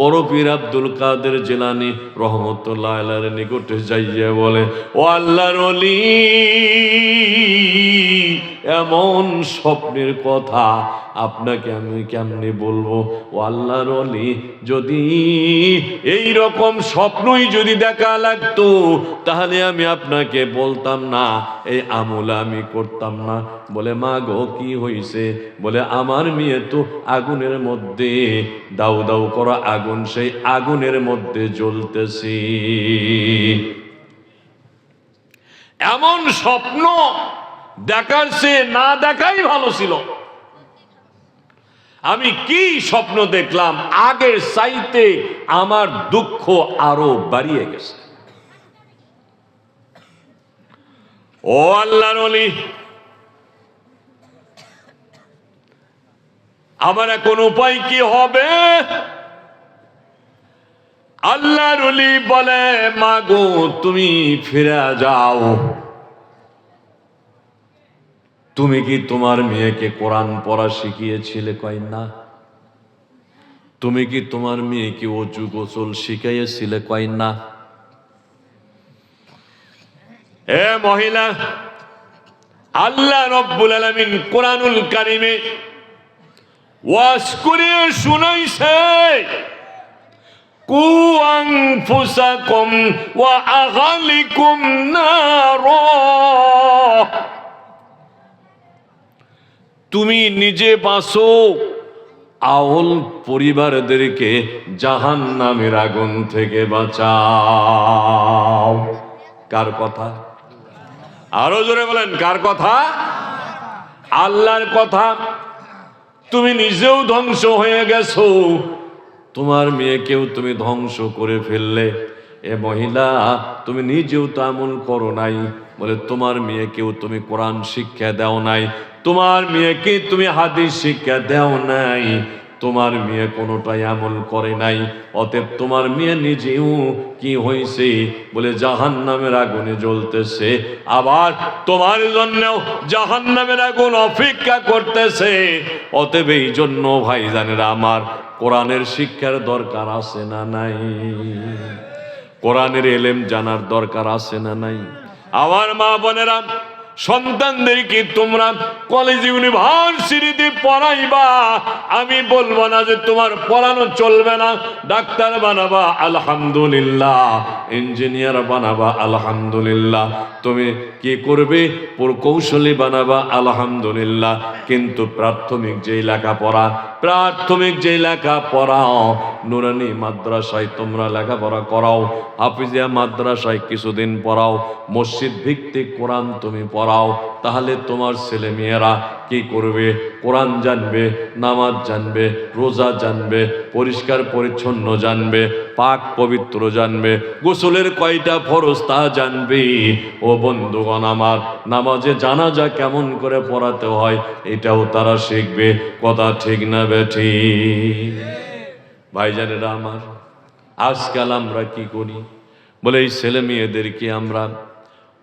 বড় পীর আব্দুল কাদের জিলানী রহমতুল্লাহ আলাইহির নিকটে যাইয়া বলে, ও আল্লাহর ওলি, এমন স্বপ্নের কথা আপনাকে আমি কেমনে বলবো? ও আল্লাহর ওলি, যদি এই রকম স্বপ্নই যদি দেখা লাগতো তাহলে আমি আপনাকে বলতাম না, এই আমল আমি করতাম না। বলে মা গো, কি হইছে? বলে আমার মেয়ে তো আগুনের মধ্যে, দাউ দাউ করা আগুন, সেই আগুনের মধ্যে জ্বলতেছে। এমন স্বপ্ন দেখার চেয়ে না দেখাই ভালো ছিল। আমি কি স্বপ্ন দেখলাম, আগের চাইতে আমার দুঃখ আরো বাড়িয়ে গেছে। ও আল্লাহর ওলি, আমার এখন উপায় কি হবে? আল্লাহর ওলি বলে, মা গো, তুমি ফিরে যাও। তুমি কি তোমার মেয়েকে কোরআন পড়া শিখিয়েছিলে? কয় না। তুমি কি তোমার মেয়েকে ওযু গোসল শিখাইয়েছিলে? কয় না। এ মহিলা, আল্লাহ রব্বুল আলামিন কোরআনুল কারীমে ওয়াজ করে শুনাইছে, কু আনফুসাকুম ওয়া আহলিকুম নার, তুমি নিজে বাঁচো, আওল পরিবারদেরকে জাহান্নামের আগুন থেকে বাঁচাও। কার কথা? আরো জোরে বলেন, কার কথা? আল্লাহর কথা। তুমি নিজেও ধ্বংস হয়ে গেছো, তোমার মেয়েকেও তুমি ধ্বংস করে ফেললে। এ মহিলা, তুমি নিজেও তো আমল করো নাই। বলে তোমার মেয়েকেও তুমি কোরআন শিক্ষা দাও নাই, তোমার মেয়েকে তুমি হাদিস শিক্ষা দাও নাই, তোমার মেয়ে কোনোটাই আমল করে নাই। অতএব তোমার মেয়ে নিজেও কি হয়েছে? বলে জাহান্নামের আগুনে জ্বলতেছে, আবার তোমার জন্যও জাহান্নামের আগুন অপেক্ষা করতেছে। অতএব এই জন্য ভাইজানেরা আমার, কোরআনের শিক্ষার দরকার আছে না নাই? কোরআনের এলেম জানার দরকার আছে না নাই? আমার মা বোনেরা, সন্তানদেরকে তোমরা কলেজ ইউনিভার্সিটিতে পড়াইবা, আমি বলবো না যে তোমার পড়ানো চলবে না। ডাক্তার বানাবা, আলহামদুলিল্লাহ। ইঞ্জিনিয়ার বানাবা, আলহামদুলিল্লাহ। তুমি কি করবে? প্রকৌশলী বানাবা, আলহামদুলিল্লাহ। কিন্তু প্রাথমিক যেই লেখাপড়া, প্রাথমিক যেই লেখাপড়াও, নুরানি মাদ্রাসায় তোমরা লেখাপড়া করাও, হাফিজিয়া মাদ্রাসায় কিছুদিন পড়াও, মসজিদ ভিত্তিক কোরআন তুমি পড়াও, তাহলে তোমার ছেলে মেয়েরা কি করবে? কোরআন জানবে, নামাজ জানবে, রোজা জানবে, পরিষ্কার পরিচ্ছন্ন জানবে, পাক পবিত্র জানবে, গোসলের কয়টা ফরজ তা জানবে। ও বন্ধুগণ আমার, নামাজে জানাজা কেমন করে পড়াতে হয় এটাও তারা শিখবে। কথা ঠিক না বেঠিক? ভাইজানেরা আমার, আজকাল আমরা কি করি বলে, এই ছেলে মেয়েদেরকে আমরা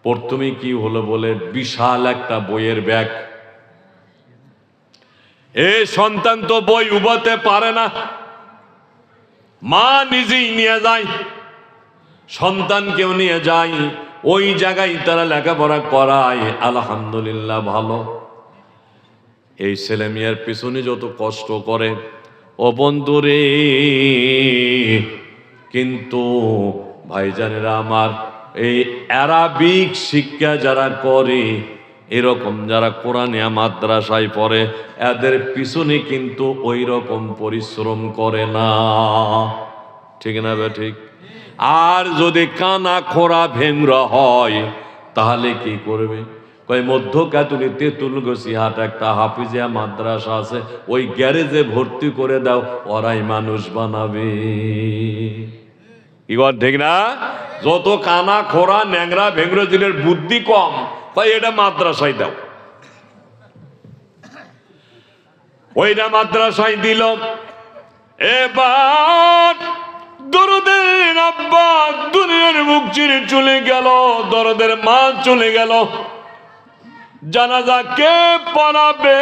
প্রথমে কি হলো বলে বিশাল একটা বইয়ের ব্যাগ, এই সন্তান তো বই উবাতে পারে না, মা নিজেই নিয়ে যায়, সন্তানকেও নিয়ে যায়, ওই জায়গায় তারা লেখাপড়া করায়, আলহামদুলিল্লাহ ভালো। এই ছেলে মেয়ের পিছনে যত কষ্ট করে ও বন্ধুরে, কিন্তু ভাইজানেরা আমার, এই আরবিক শিক্ষা যারা করে, এরকম যারা কোরআনিয়া মাদ্রাসায় পড়ে, এদের পিছনে কিন্তু ওই রকম পরিশ্রম করে না, ঠিক না বে ঠিক? আর যদি কানা খোরা ভেংরা হয় তাহলে কি করবে? কয় মধ্যকাতুলি তেঁতুলগছি হাট একটা হাফিজিয়া মাদ্রাসা আছে, ওই গ্যারেজে ভর্তি করে দাও, ওরাই মানুষ বানাবে। ইগর ঠিক না? যত কানা খোরা ন্যাংরা ভেংরা দিনের বুদ্ধি কম, তাই এটা মাদ্রাসায় দাও। ওইটা মাদ্রাসায় দিল। এবার দরদের আব্বা দুনিয়ার মুখ চিরে চলে গেল, দরদের মা চলে গেল, জানাজা কে পড়াবে?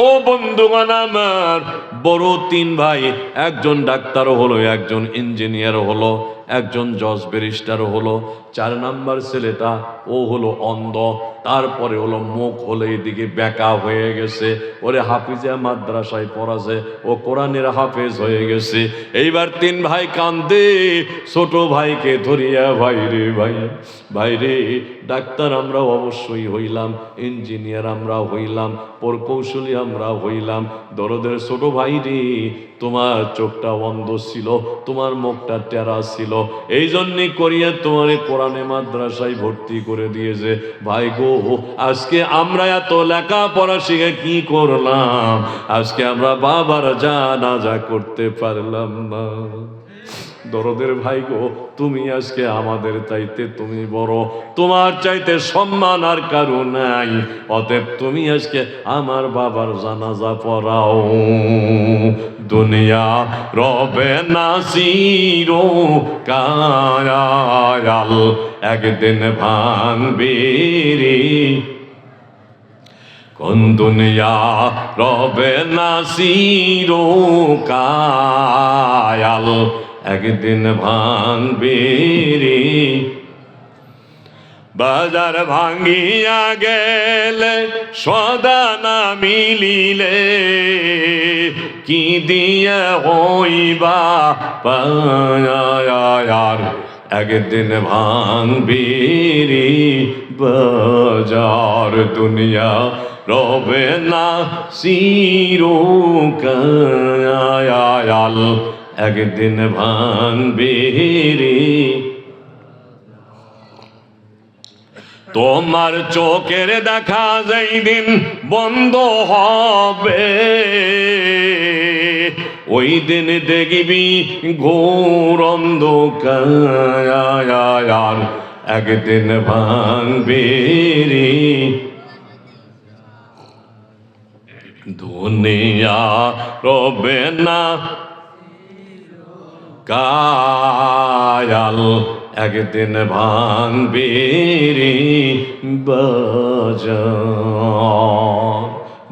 ও বন্ধুগণ আমার, বড় তিন ভাই, একজন ডাক্তার হলো, একজন ইঞ্জিনিয়ার হলো, একজন জজ ব্যারিস্টার হলো, 4 নাম্বার ছেলেটা ও হলো অন্ধ, তারপরে হলো মুখ হলো এদিকে বেকা হয়ে গেছে, ওরে হাফিজা মাদ্রাসায় পড়াছে, ও কোরআনের হাফেজ হয়ে গেছে। এইবার 3 ভাই কান্দে, ছোট ভাইকে ধরিয়া, ভাই রে ভাই, ভাই রে, ডাক্তার আমরা অবশ্যই হইলাম, ইঞ্জিনিয়ার আমরা হইলাম, প্রকৌশলী আমরা হইলাম, দরদের ছোট ভাই রে, তোমার চোখটা অন্ধ ছিল, তোমার মুখটা টেরা ছিল, এই জন্যে করিয়া তোমার কোরআনে মাদ্রাসায় ভর্তি করে দিয়েছে। ভাই গো, আজকে আমরা এত লেখাপড়া শিখে কি করলাম, আজকে আমরা বাবার জানাজা করতে পারলাম না। দরদের ভাই গো, তুমি আজকে আমাদের চাইতে তুমি বড়, তোমার চাইতে সম্মান আর কারো নাই, অতএব তুমি আজকে আমার বাবার জানাজা পড়াও। দুনিয়া রবে নাসিরো কায়াল, একদিন ভাঙবে রে, কোন দুনিয়া রবে নাসিরো কায়াল, একদিন ভাঙবে রে। বাজার ভাঙ্গিয়া গেলে সদা না মিলিলে, কি দিয়া হইবা পায়ার, একদিন ভাঙবে রে বাজার। দুনিয়া রবে না চিরকাল, একদিন ভাঙবে রে। তোমার চোখের দেখা যেই দিন বন্ধ হবে, ওই দিন দেখবি ঘোর অন্ধকার, একদিন ভাঙবে রে। দুনিয়া রবে না কায়াল, একদিন ভাঙবে রে বাজার।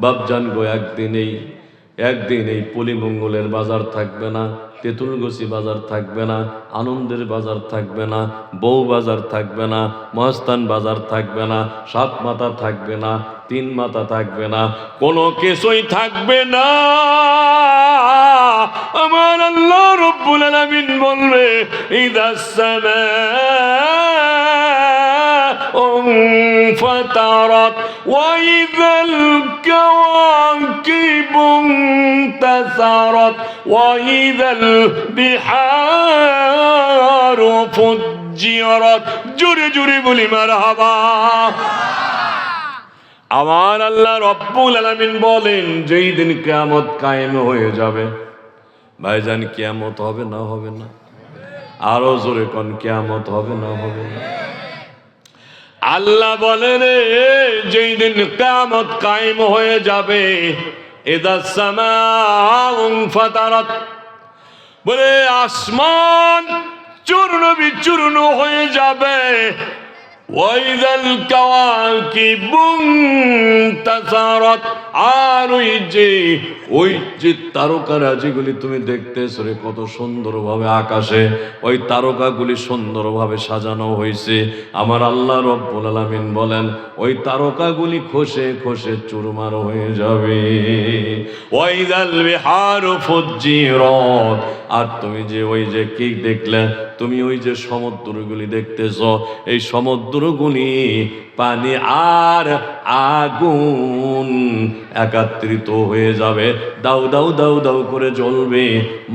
বাপজান গো, একদিন এই পলিমঙ্গলের বাজার থাকবে না, তেঁতুলগছি বাজার থাকবে না, আনন্দের বাজার থাকবে না, বউ বাজার থাকবে না, মহাস্থান বাজার থাকবে না, 7 মাথা থাকবে না, 3 মাথা থাকবে না, কোনো কিছুই থাকবে না। আমার আল্লাহ রব্বুল আলামিন বলবে, ইদাস সামাউ ফাতারাত ওয়া ইযাল কাওয়াকিবু ইনতাসারাত ওয়া ইযাল বিহারু ফুজ্জিরাত। জোরে জোরে বলি মারহাবা। আমার আল্লাহ রব্বুল আলামিন বলেন, যেই দিন কিয়ামত কায়েম হয়ে যাবে, ভাইজান কিয়ামত হবে না হবে না? আরো জোরে কোন, কিয়ামত হবে না হবে না? আল্লাহ বলেন, যেই দিন কিয়ামত কায়েম হয়ে যাবে, ইদাস সামাউ ফাতারাত, বলে আসমান চূর্ণ বিচূর্ণ হয়ে যাবে। ওয়াইদাল কাওয়াকিবু ইনতাসারাত, আর ওই যে তারকারাজিগুলি তুমি দেখতেছো রে, কত সুন্দরভাবে আকাশে ওই তারকাগুলি সুন্দরভাবে সাজানো হয়েছে। আমার আল্লাহ রব্বুল আলামিন বলেন ওই তারকাগুলি খসে খসে চুরমার হয়ে যাবে। ওয়াইদাল বিহারু ফুজ্জিরাত, আর তুমি যে ওই যে কি দেখলে, তুমি ওই যে সমুদ্রগুলি দেখতেছ, এই সমুদ্রগুলি পানি আর আগুন একাত্রিত হয়ে যাবে, দাউ দাউ দাউ দাউ করে জ্বলবে,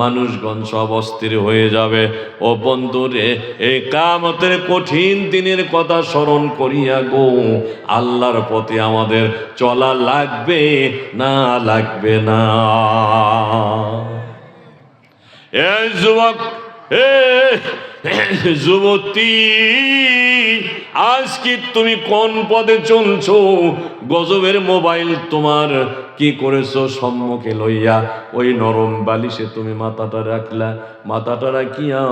মানুষগণ সব অস্থির হয়ে যাবে। ও বন্ধুরে, এই কিয়ামতের কঠিন দিনের কথা স্মরণ করিয়া গো, আল্লাহর পথে আমাদের চলা লাগবে না লাগবে না? এ যুবক, এ যুবতী, আজ কি তুমি কোন পথে চলছো? গজবের মোবাইল তোমার কি করেছো সম্মুখে লইয়া ওই নরম বালিশে তুমি মাথাটা রাখলা। মাথাটা রাখিয়া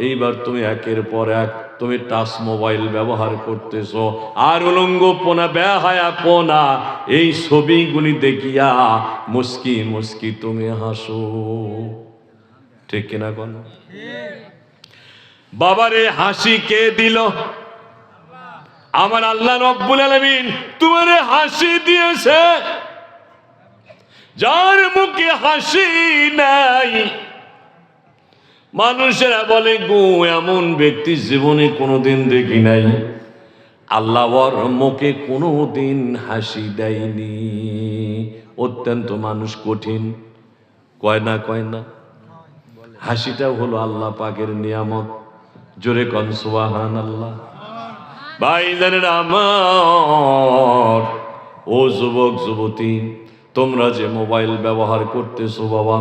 এইবার তুমি একের পর এক তুমি টাচ মোবাইল ব্যবহার করতেছো, আর উলঙ্গপনা বেহায়াপনা এই ছবিগুলি দেখিয়া মুস্কি মুস্কি তুমি হাসো। ঠিক কিনা কোন? বাবারে হাসি কে দিল? আমার আল্লাহ রব্বুল আলামিন তোমারে হাসি দিয়েছে। যার মুখে হাসি নাই, মানুষেরা বলে গো এমন ব্যক্তি জীবনে কোনোদিন দেখি নাই। আল্লাহর মুখে কোনোদিন হাসি দেয়নি। অত্যন্ত মানুষ কঠিন, কয় না কয় না? হাসিটাও হলো আল্লাহ পাকের নিয়ামত। জোরে কন সুবহানাল্লাহ। ভাইজানেরা আমার, ও যুবক যুবতী, তোমরা যে মোবাইল ব্যবহার করতেছো বাবা,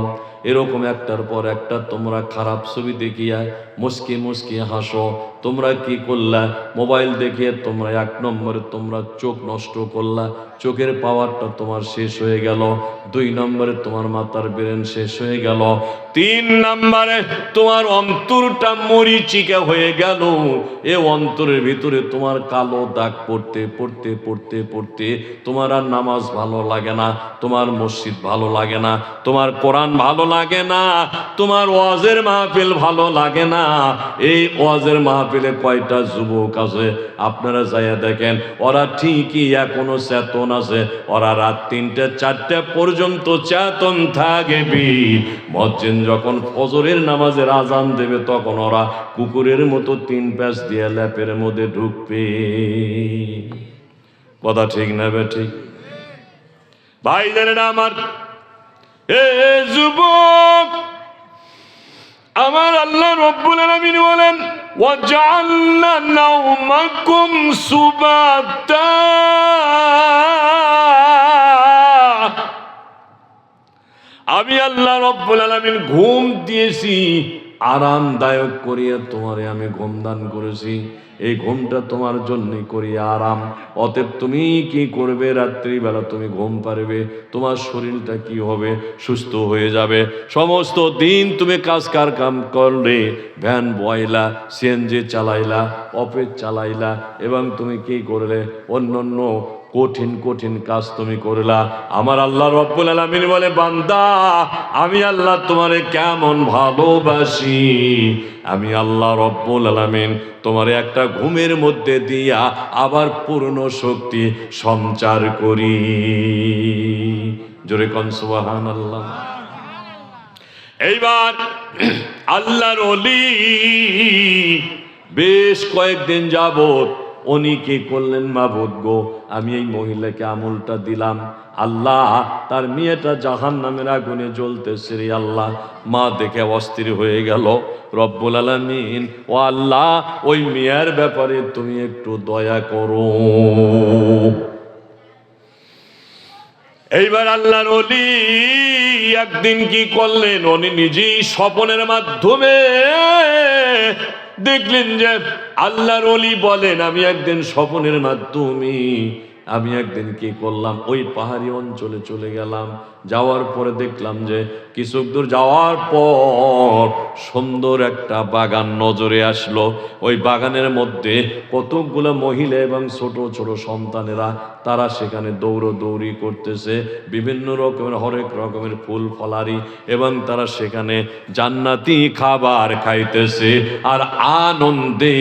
এরকম একটার পর একটা তোমরা খারাপ ছবি দেখিয়া মুস্কি মুস্কি হাসো। তোমরা কি করলা? মোবাইল দেখিয়ে তোমরা এক নম্বরে তোমরা চোখ নষ্ট করলা, চোখের পাওয়ারটা তোমার শেষ হয়ে গেল। 2 নম্বরে তোমার মাথার ব্রেন শেষ হয়ে গেল। 3 নম্বরে তোমার অন্তরটা মরিচিকা হয়ে গেল। এ অন্তরের ভিতরে তোমার কালো দাগ পড়তে পড়তে পড়তে পড়তে তোমার আর নামাজ ভালো লাগে না, তোমার মসজিদ ভালো লাগে না, তোমার কোরআন ভালো লাগে না, তোমার ওয়াজের মাহফিল ভালো লাগে না। এই ওয়াজের মাহফিলে কয়টা যুবক আছে আপনারা যাইয়া দেখেন, ওরা ঠিকই এখনো চেতন আছে। ওরা রাত 3টে 4টে পর্যন্ত চেতন থাকবে। মসজিদ যখন ফজরের নামাজের আজান দেবে তখন ওরা কুকুরের মতো 3 প্যাঁচ দিয়ে ল্যাপের মধ্যে ঢুকবে। কথা ঠিক না বে ঠিক? ভাইজানেরা আমার, এ যুবক, আমার আল্লাহ রব্বুল আলামিন বলেন ওয়াজআলনা নাওমাকুম সুবাতা, আমি আল্লাহ রব্বুল আলামিন ঘুম দিয়েছি আরামদায়ক করিয়া তোমারে আমি ঘুম দান করেছি। এই ঘুমটা তোমার জন্যই করি আরাম। অতএব তুমি কি করবে? রাত্রিবেলা তুমি ঘুম পারবে, তোমার শরীরটা কি হবে? সুস্থ হয়ে যাবে। সমস্ত দিন তুমি কাজ কাম করলে, ভ্যান বয়লা, সিএনজি চালাইলা, অফিস চালাইলা, এবং তুমি কি করলে? অন্য কঠিন কঠিন কাজ তুমি করলা। আমার আল্লাহ রব্বুল আলামিন বলে বান্দা, আমি আল্লাহ তোমারে কেমন ভালোবাসি। আমি আল্লাহ রব্বুল আলামিন তোমারে একটা ঘুমের মধ্যে দিয়া আবার পূর্ণ শক্তি সঞ্চার করি। জোরে কোন সুবহানাল্লাহ। এইবার আল্লাহর ওলি বেশ কয়েকদিন যাবত উনি কি করলেন? মাবুদ গো, আমি এই মহিলাকে আমলটা দিলাম, আল্লাহ তার মেয়েটা জাহান্নামের আগুনে জ্বলতেছে রে আল্লাহ। মা দেখে অস্থির হয়ে গেল। রব্বুল আলামিন, ও আল্লাহ, ওই মেয়ের ব্যাপারে তুমি একটু দয়া করো। এইবার আল্লাহর ওলি একদিন কি করলেন? উনি নিজেই স্বপ্নের মাধ্যমে দেখলেন যে আল্লাহর ওলি বলেন, আমি একদিন স্বপ্নের মাধ্যমে আমি একদিন কি করলাম? ওই পাহাড়ি অঞ্চলে চলে গেলাম, যাওয়ার পরে দেখলাম যে কিছু দূর যাওয়ার পর সুন্দর একটা বাগান নজরে আসলো। ওই বাগানের মধ্যে কতগুলো মহিলা এবং ছোট ছোট সন্তানেরা তারা সেখানে দৌড়দৌড়ি করতেছে, বিভিন্ন রকমের হরেক রকমের ফুল ফলারি, এবং তারা সেখানে জান্নাতি খাবার খাইতেছে আর আনন্দে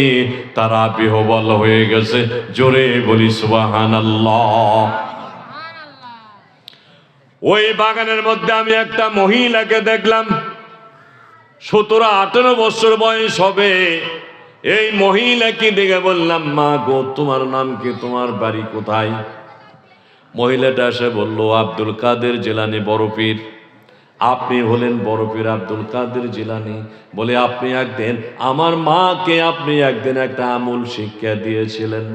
তারা বিহ্বল হয়ে গেছে। জোরে বলি সুবহানাল্লাহ। ওই বাগানের মধ্যে আমি একটা মহিলাকে দেখলাম, 17-18 বছর বয়স হবে। এই মহিলাকে দেখে বললাম, মা গো, তোমার নাম কি, তোমার বাড়ি কোথায়? মহিলাটা এসে বলল, আব্দুল কাদের জিলানী বড়পীর। আপনি হলেন বড়পীর আব্দুল কাদের জিলানী? বলে, আপনি একদিন আমার মাকে আপনি একদিন একটা আমল শিক্ষা দিয়েছিলেন।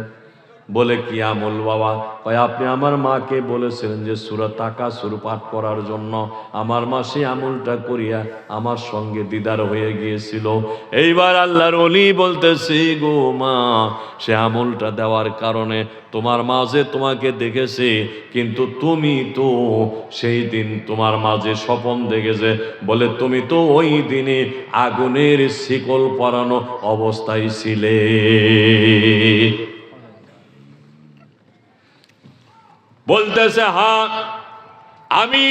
বলে, কি আমল বাবা? কয়, আপনি আমার মাকে বলেছিলেন যে সূরা তাকাসুর পাঠ করার জন্য। আমার মা সেই আমলটা করিয়া আমার সঙ্গে দিদার হয়ে গিয়েছিল। এইবার আল্লাহর ওলি বলতেছি, গো মা, সে আমলটা দেওয়ার কারণে তোমার মা যে তোমাকে দেখেছে, কিন্তু তুমি তো সেই দিন তোমার মাঝে স্বপন দেখেছে। বলে, তুমি তো ওই দিনে আগুনের শিকল পরানো অবস্থায় ছিলে। বলতেছে, হ্যাঁ, আমি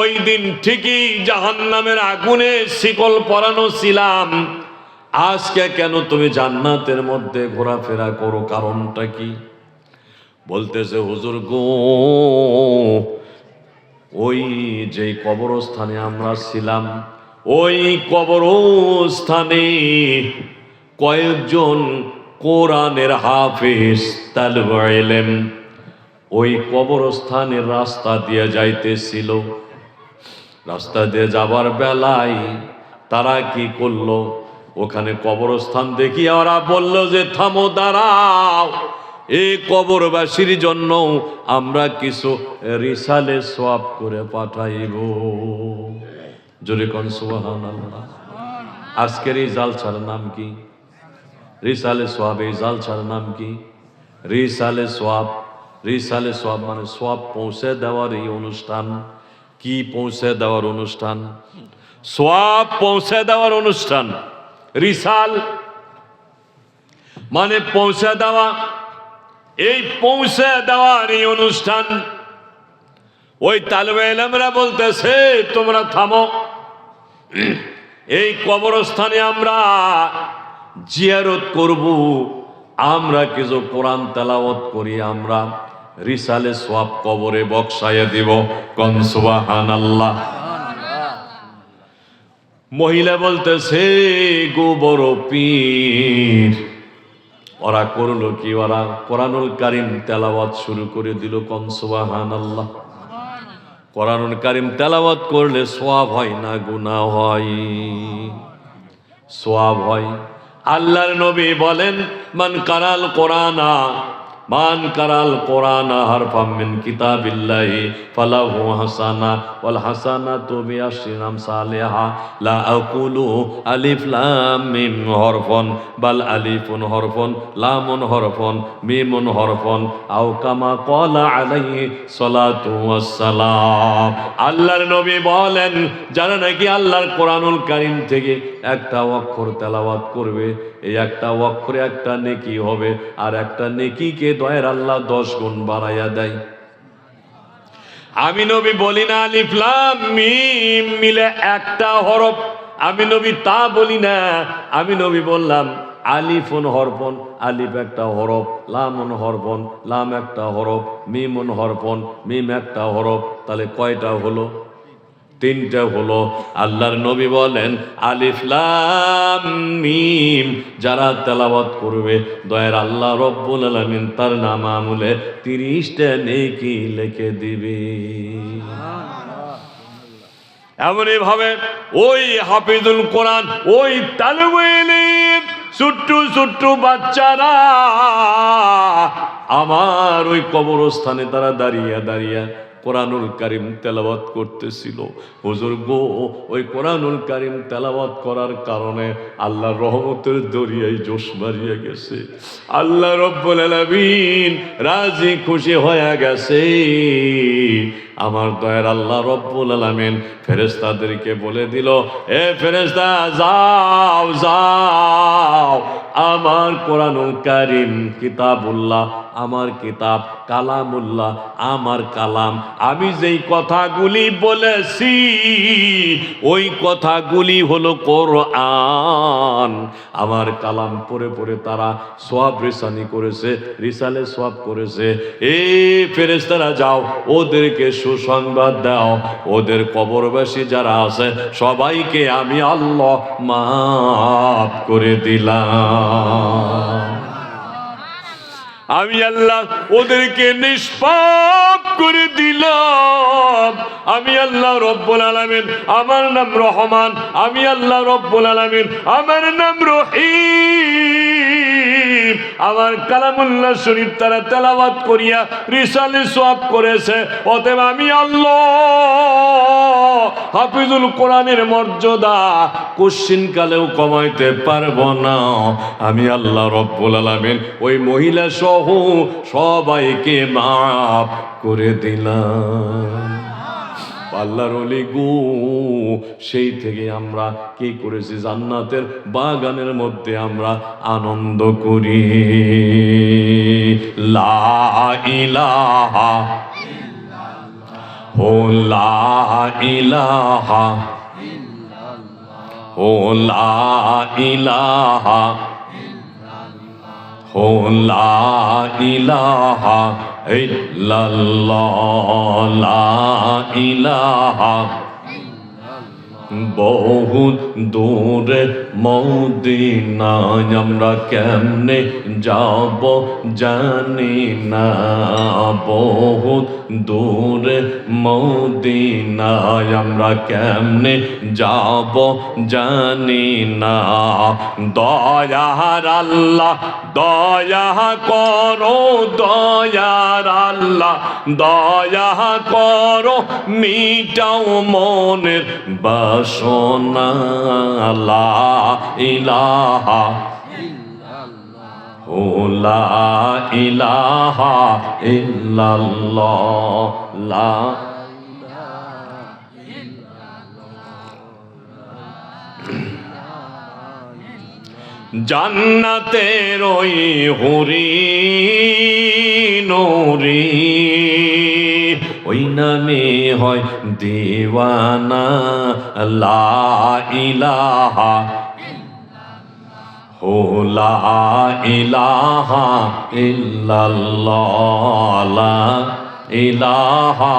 ওই দিন ঠিকই জাহান্নামের আগুনে শিকল পরানো ছিলাম। আজকে কেন তুমি জান্নাতের মধ্যে ঘোরাফেরা করো, কারণটা কি? বলতেছে, হুজুর গো, ওই যে কবরস্থানে আমরা ছিলাম, ওই কবরস্থানে কয়েকজন কোরআনের হাফেজ তালেবে ইলম ওই কবরস্থানের রাস্তা দিয়ে যাইতেছিল। রাস্তা দিয়ে যাবার বেলায় তারা কি করলো, ওখানে কবরস্থান দেখিয়ে ওরা বলল যে, থামো, দাঁড়াও, এই কবরবাসীর জন্য আমরা কিছু রিসালে সওয়াব করে পাঠাইব। জোরে কোন সুবহানাল্লাহ। আজকের এই জালসার নাম কি? রিসালে সওয়াব। এই জালসার নাম কি? রিসালে সওয়াব। রিসালে সওয়াব মানে সওয়াব পৌঁছে দেওয়ার এই অনুষ্ঠান। কি পৌঁছে দেওয়ার অনুষ্ঠান? সওয়াব পৌঁছে দেওয়ার অনুষ্ঠান। রিসাল মানে পৌঁছে দেওয়া। এই পৌঁছে দেওয়ার এই অনুষ্ঠান। ওই তালেবে ইলমরা বলতেছে, তোমরা থামো, এই কবরস্থানে আমরা জিয়ারত করব, আমরা কিছু কোরআন তেলাওয়াত করি, আমরা রিসালে সওয়াব কবরে বক্সাইয়া দিব। কোন সুবহানাল্লাহ। মহিলা বলতেছে, গো বড় পীর। ওরা করলো কি, ওরা কোরআনুল কারীম তেলাওয়াত শুরু করে দিল। কোন সুবহানাল্লাহ। কোরআনুল কারীম তেলাওয়াত করলে সওয়াব হয় না গুনাহ হয়? সওয়াব হয়। আল্লাহর নবী বলেন, মান কারাল কোরআনা হারফাম মিন কিতাবিল্লাহি ফালাহু হাসানা ওয়াল হাসানাতু বিআশরি আমসালিহা লা আকুলু আলিফ লাম মিম হরফন বাল আলিফুন হরফন লামুন হরফন মিমুন হরফন আও কামা ক্বালা আলাইহি সালাতু ওয়াস সালাম। আল্লাহর নবী বলেন, যারা নাকি আল্লাহর কোরআনুল কারীম থেকে একটা অক্ষর তেলাওয়াত করবে, এই একটা অক্ষরে একটা নেকি হবে, আর একটা নেকিকে দয়ার আল্লাহ 10 গুণ বাড়াইয়া দেয়। আমি নবী বলি না আলিফ লাম মিম মিলে একটা হরফ, আমি নবী তা বলি না। আমি নবী বললাম, আলিফুন হরফন, আলিফ একটা হরফ, লামুন হরফন, লাম একটা হরফ, মিমুন হরফন, মিম একটা হরফ। তাহলে কয়টা হলো? 3টা হলো। আল্লাহর নবী বলেন, আলিফ লাম মিম যারা তেলাওয়াত করবে, দয়ার আল্লাহ রব্বুল আলামিন তার নাম আমলে 30টা নেকি লিখে দিবে। এমনই ভাবে ওই হাফিজুল কোরআন, ওই তালেবে ইলম, ছোট্ট ছোট্ট বাচ্চারা আমার ওই কবরস্থানে তারা দাঁড়িয়ে দাঁড়িয়ে কোরআনুল কারীম তেলাওয়াত করতেছিল। হুজুর গো, ওই কোরআনুল কারীম তেলাওয়াত করার কারণে আল্লাহর রহমতের দরিয়ায় জোশ মারিয়া গেছে। আল্লাহ রব্বুল আলামিন রাজি খুশি হয়ে গেছে। আমার দয়ার আল্লাহ রব্বুল আলামিন ফেরেশতাদেরকে বলে দিল, এ ফেরেশতা যাও যাও, আমার কোরআনুল কারীম কিতাবুল্লাহ, আমার কিতাব কালামুল্লাহ, আমার কালাম, আমি যেই কথাগুলি বলেছি ওই কথাগুলি হলো কোরআন। আমার কালাম পড়ে পড়ে তারা সওয়াব রিসানি করেছে, রিসালে সওয়াব করেছে। এই ফেরেশতারা যাও, ওদেরকে সুসংবাদ দাও, ওদের কবরবাসী যারা আছে সবাইকে আমি আল্লাহ মাফ করে দিলাম। আমি আল্লাহ ওদেরকে নিষ্পাপ করে দিলাম। আমি আল্লাহ রব্বুল আলামিন, আমার নাম রহমান, আমি আল্লাহ রব্বুল আলামিন, আমার নাম রহিম। আমার কালামুল্লাহ শরীফ তারা তেলাওয়াত করিয়া রিসালে সওয়াব করেছে, অতএব আমি আল্লাহ হাফিজুল কোরআনের মর্যাদা কোশ্চিন কালেও কমাইতে পারবো না। আমি আল্লাহ রব্বুল আলামিন ওই মহিলা সহ সবাইকে মাফ করে দিলাম। আল্লাহর ওলি গো, সেই থেকে আমরা কি করেছি, জান্নাতের বাগানের মধ্যে আমরা আনন্দ করি। লা ইলাহা ও লা ইলাহা ও লা ইলাহা ও লা ইলাহা ইল্লাল্লাহ, লা ইলাহা। বহুত দূরে মদিনায় আমরা কেমনে যাব জানি না, বহুত দূরে মদিনায় আমরা কেমনে যাব জানি না। দয়ার আল্লাহ দয়া করো, দয়ার আল্লাহ দয়া করো, মিটাও মনের বাসনা। লা ইলাহা ও লা ইলাহা ইল্লাল্লাহ, লা জান্নাতের ওই হুরি নুরি, ওই নামে হয় দিওয়ানা। লা ইলাহা ও লা ইলাহা ইল্লাল্লাহ, লা ইলাহা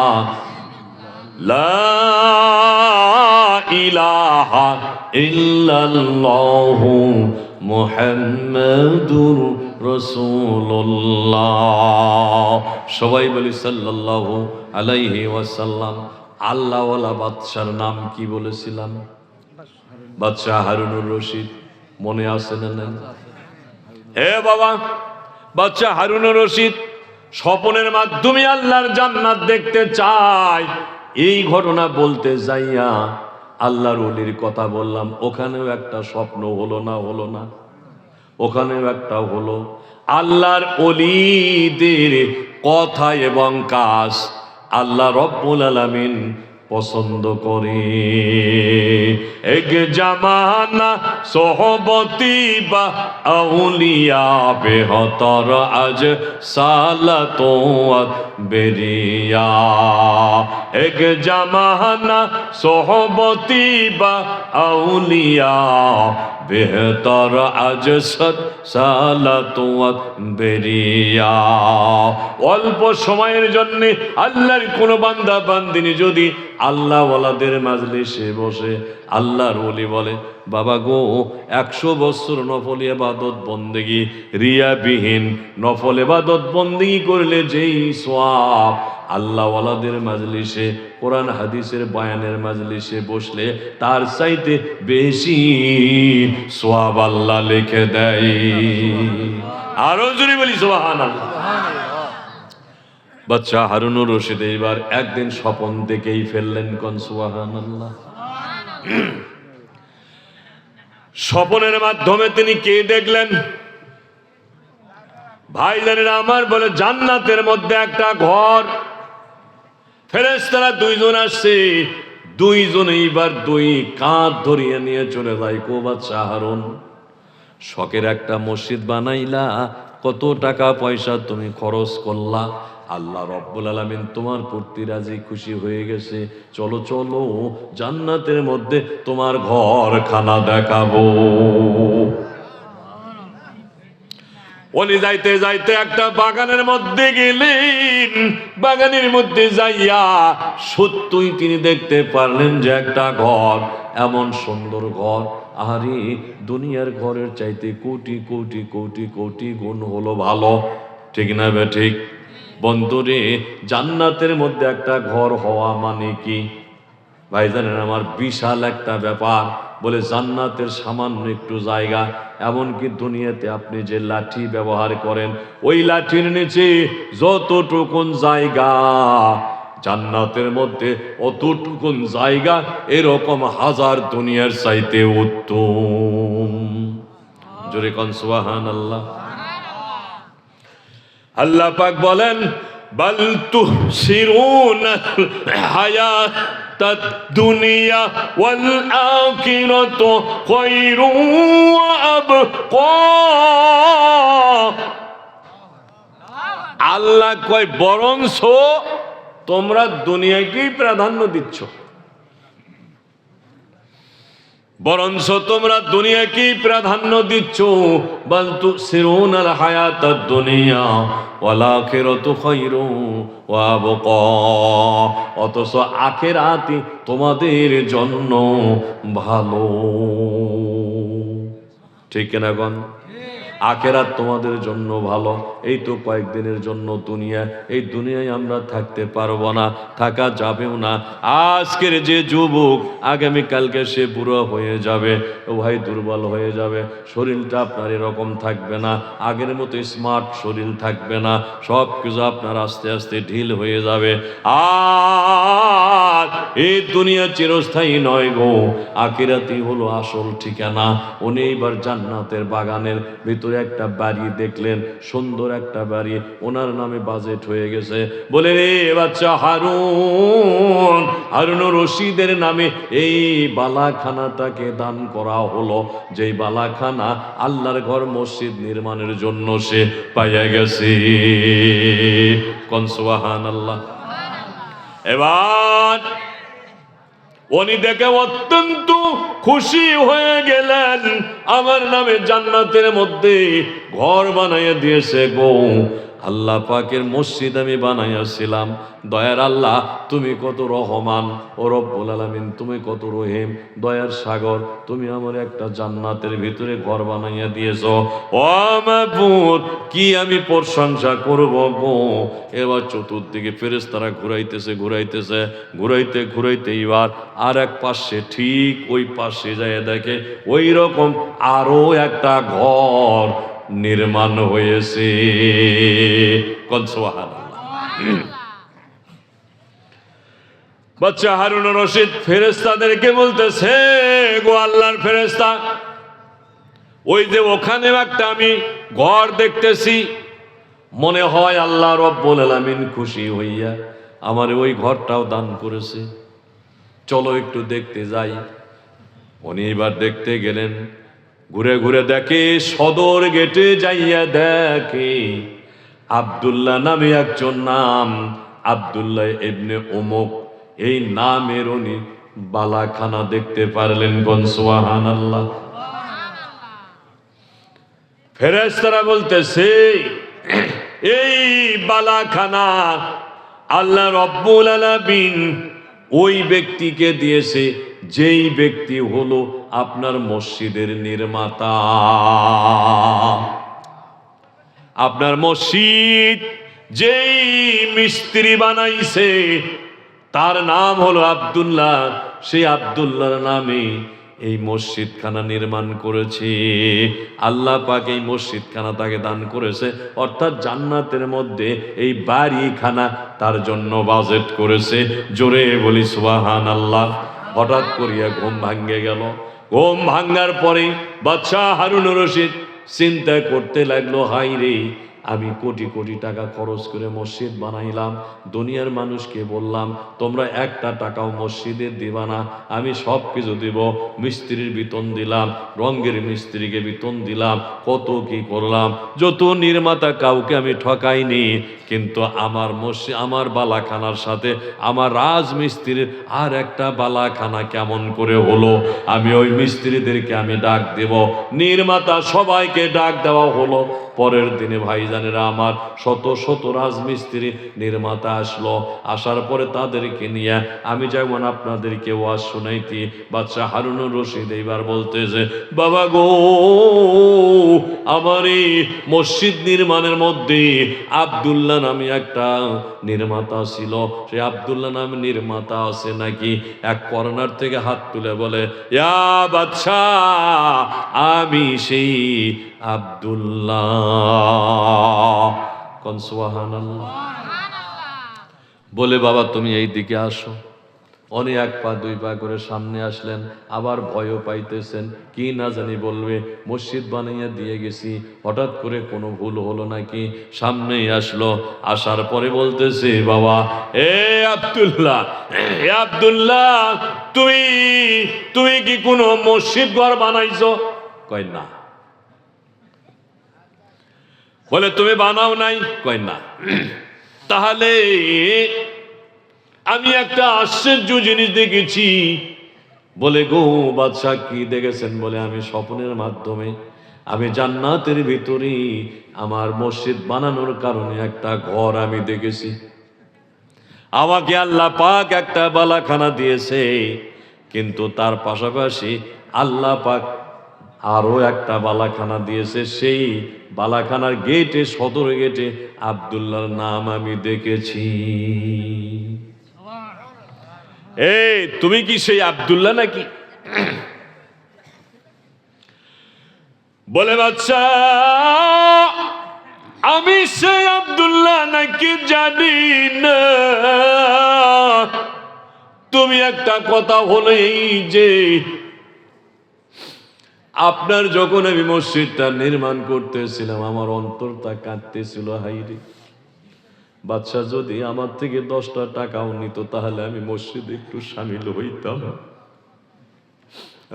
লা ইলাহা ইল্লাল্লাহু মুহাম্মাদুর রাসূলুল্লাহ। সবাই বলি সাল্লাল্লাহু আলাইহি ওয়াসাল্লাম। আল্লাহওয়ালা বাদশার নাম কি বলেছিলাম? বাদশাহ হারুনুর রশিদ। মনে আছে না? হে বাবা, বাদশাহ হারুনুর রশিদ স্বপ্নের মাধ্যমে আল্লাহর জান্নাত দেখতে চায়। এই ঘটনা বলতে যাইয়া আল্লাহর ওলির কথা বললাম, ওখানেও একটা স্বপ্ন হলো না? হলো না? ওখানেও একটা হলো। আল্লাহর ওলিদের কথা এবং কাজ আল্লাহ রব্বুল আলামিন পছন্দ করে। এক জামানা সোহবতি বা আউলিয়া বেহতর আজ সালাতোয়াত বেরিয়া। এক জামানা সোহবতি বা আউলিয়া বেহতর আজ সৎ সালাতোয়াত বেরিয়া। অল্প সময়ের জন্য আল্লাহর কোন বান্দা বান্দিনী যদি আল্লাহ ওয়ালাদের মাজলিসে বসে, আল্লাহর ওলি বলে, বাবা গো, 100 বছর নফল ইবাদত বন্দেগি রিয়াবিহীন নফল ইবাদত বন্দেগি করলে যেই সওয়াব, আল্লাহ ওয়ালাদের মাজলিসে কোরআন হাদিসের বয়ানের মাজলিসে বসলে তার চাইতে বেশি সওয়াব আল্লাহ লিখে দেয়। আরো জোরে বলি সুবহানাল্লাহ। বাদশা হারুনুর রশিদ এবার একদিন স্বপন দেখেই ফেললেন, কোন সুবহানাল্লাহ। স্বপনের মাধ্যমে তিনি কে দেখলেন? ভাইজানেরা আমার, বলে জান্নাতের মধ্যে একটা ঘর, ফেরেশতারা দুইজন আসছে, দুইজন এইবার দুই কাঁধ ধরিয়ে নিয়ে চলে যায়। কো বাদশা হারুন, শখের একটা মসজিদ বানাইলা, কত টাকা পয়সা তুমি খরচ করলা, আল্লাহ রব্বুল আলামিন তোমার প্রতি রাজি খুশি হয়ে গেছে, চলো চলো জান্নাতের মধ্যে তোমার ঘরখানা দেখাবো। উনি যাইতে যাইতে একটা বাগানের মধ্যে গেলেন। বাগানের মধ্যে যাইয়া সত্যই তিনি দেখতে পারলেন যে একটা ঘর, এমন সুন্দর ঘর, আরে দুনিয়ার ঘরের চাইতে কোটি কোটি কোটি কোটি গুণ হলো ভালো, ঠিক না বে ঠিক? বন্ধুরে, জান্নাতের মধ্যে একটা ঘর হওয়া মানে কি ভাই জানেন? আমার বিশাল একটা ব্যাপার। বলে জান্নাতের সামান্য একটু জায়গা, এমনকি দুনিয়াতে আপনি যে লাঠি ব্যবহার করেন, ওই লাঠির নিচে যতটুকুন জায়গা, জান্নাতের মধ্যে অতটুকুন জায়গা, এরকম হাজার দুনিয়ার চাইতে উত্তম। জোরে কোন সুবহানাল্লাহ। আল্লাহ পাক বলেন, বাল তুহসিরুনাল হায়াতাদ দুনিয়া ওয়াল আখিরাতু খায়রুন ওয়া আবকা। আল্লাহ কয় বরংস তোমরা দুনিয়াকেই প্রাধান্য দিচ্ছ, বরঞ্চ তোমরা দুনিয়াকেই প্রাধান্য দিচ্ছ। বাল তুসিরুনাল হায়াতাদ দুনিয়া ওয়াল আখিরাতু খায়রুন ওয়া আবকা। অথচ আখিরাতই তোমাদের জন্য ভালো, ঠিক না গণ? আখিরাত তোমাদের জন্য ভালো। এই তো কয়েকদিনের জন্য দুনিয়া, এই দুনিয়ায় আমরা থাকতে পারবো না, থাকা যাবেও না। আজকের যে যুবক, আগামীকালকে সে বুড়ো হয়ে যাবে, ও ভাই দুর্বল হয়ে যাবে, শরীরটা আপনার এরকম থাকবে না, আগের মতো স্মার্ট শরীর থাকবে না, সব কিছু আপনার আস্তে আস্তে ঢিল হয়ে যাবে। আর এই দুনিয়া চিরস্থায়ী নয় গো, আখিরাতই হলো আসল ঠিকানা। উনি এইবার জান্নাতের বাগানের ভিতরে একটা বাড়ি দেখলেন, সুন্দর একটা বাড়ি, ওনার নামে বাজেট হয়ে গেছে। বলে রে বাচ্চা হারুন, হারুনুর রশিদের নামে এই বালাখানাটাকে দান করা হলো, যেই বালাখানা আল্লাহর ঘর মসজিদ নির্মাণের জন্য সে পাইয়া গেছে। কোন সুবহানাল্লাহ। এবার উনি দেখে অত্যন্ত খুশি হয়ে গেলেন, আমার নামে জান্নাতের মধ্যে ঘর বানাইয়া দিয়েছে গো। আল্লাহ পাকের মসজিদ আমি বানাইয়াছিলাম, দয়ার আল্লাহ তুমি কত রহমান, ও রব্বুল আলামিন তুমি কত রহিম, দয়ার সাগর, তুমি আমার একটা জান্নাতের ভিতরে ঘর বানাইয়া দিয়েছো। ও মাবুদ, কি আমি প্রশংসা করব গো। এবার চতুর্দিকে ফেরেশতারা ঘুরাইতেছে ঘুরাইতেছে, ঘুরাইতে ঘুরাইতে এবার আর এক পাশে, ঠিক ওই পাশে যায় দেখে ওই রকম আরো একটা ঘর নির্মাণ হয়েছে। কোন সুবহানাল্লাহ। বাচ্চা হারুন রশিদ ফেরেশতাদেরকে বলতেছে, গো আল্লাহর ফেরেশতা, ওই যে ওখানে একটা আমি ঘর দেখতেছি, মনে হয় আল্লাহ রব্বুল আলামিন খুশি হইয়া আমার ওই ঘরটাও দান করেছে, চলো একটু দেখতে যাই। উনি এবার দেখতে গেলেন, ঘুরে ঘুরে দেখে, সদর গেটে যাইয়া দেখে আব্দুল্লাহ নামে একজন নাম, আব্দুল্লাহ ইবনে উমুক, এই নামের উনি বালাখানা দেখতে পারলেন। কোন সুবহানাল্লাহ। ফেরেশতারা বলতেছে, এই বালাখানা আল্লাহ রব্বুল আলামিন ওই ব্যক্তিকে দিয়েছে, যেই ব্যক্তি হলো আপনার মসজিদের নির্মাতা। আপনার মসজিদ যেই মিস্ত্রি বানাইছে তার নাম হলো আব্দুল্লাহ, সেই আব্দুল্লাহর নামে এই মসজিদখানা নির্মাণ করেছে। আল্লাহ পাক এই মসজিদখানা তাকে দান করেছে, অর্থাৎ জান্নাতের মধ্যে এই বাড়িখানা তার জন্য বাজেট করেছে। জোরে বলি সুবহানাল্লাহ। হঠাৎ করিয়া ঘুম ভাঙ্গে গেল। ঘুম ভাঙ্গার পরে বাদশা হারুন রশিদ চিন্তা করতে লাগলো, হাই রে, আমি কোটি কোটি টাকা খরচ করে মসজিদ বানাইলাম, দুনিয়ার মানুষকে বললাম তোমরা একটা টাকাও মসজিদে দিবা না, আমি সব কিছু দিব, মিস্ত্রির বেতন দিলাম, রঙের মিস্ত্রিকে বেতন দিলাম, কত কি করলাম, যত নির্মাতা কাউকে আমি ঠকাইনি। কিন্তু আমার মসজিদ, আমার বালাখানার সাথে আমার রাজমিস্ত্রির আর একটা বালাখানা কেমন করে হলো? আমি ওই মিস্ত্রিদেরকে আমি ডাক দেব, নির্মাতা সবাইকে ডাক দেওয়া হলো। পরের দিনে ভাইজানেরা আমার শত শত রাজমিস্ত্রি নির্মাতা আসলো, আসার পরে তাদেরকে নিয়ে আমি যেমন আপনাদেরকে ওয়াজ শোনাইতি, বাচ্চা হারুনুর রশিদ এইবার বলতেছে, বাবা গো, আমার এই মসজিদ নির্মাণের মধ্যে আব্দুল্লাহ নামে একটা নির্মাতা ছিল, সেই আব্দুল্লাহ নামে নির্মাতা আছে নাকি? এক কর্নার থেকে হাত তুলে বলে, ইয়া বাদশা, আমি সেই আব্দুল্লাহ। কোন সুবহানাল্লাহ। বলে, বাবা তুমি এই দিকে আসো। উনি এক পা দুই পা করে সামনে আসলেন, আবার ভয়ও পাইতেছেন, কি না জানি বলবে, মসজিদ বানাইয়া দিয়ে গেছি, হঠাৎ করে কোনো ভুল হলো নাকি। সামনেই আসলো, আসার পরে বলতেছে, বাবা এ আব্দুল্লাহ, এ আব্দুল্লাহ, তুমি কি কোনো মসজিদ ঘর বানাইছো? কয় না। বলে তুমি বানাও নাই? কয় না। তাহলে আমি একটা আশ্চর্য জিনিস দেখেছি। বলে, গো বাদশা কি দেখেছেন? বলে, আমি স্বপ্নের মাধ্যমে আমি জান্নাতের ভিতরে আমার মসজিদ বানানোর কারণে একটা ঘর আমি দেখেছি। আমাকে আল্লাহ পাক একটা বালাখানা দিয়েছে, কিন্তু তার পাশাপাশি আল্লাহ পাক আরো একটা বালাখানা দিয়েছে। সেই বালাখানার গেটে, সদর গেটে আব্দুল্লাহর নাম আমি দেখেছি। এই তুমি কি সেই আব্দুল্লাহ নাকি? বলে, বাচ্চা আমি সেই আব্দুল্লাহ নাকি জানি না, তুমি একটা কথা হলো এই যে আপনার যখন আমি মসজিদটা নির্মাণ করতেছিলাম, আমার অন্তরটা কাঁদতেছিল, হাইরে বাদশা যদি আমার থেকে 10টা টাকাও নিত তাহলে আমি মসজিদে একটু সামিল হইতাম।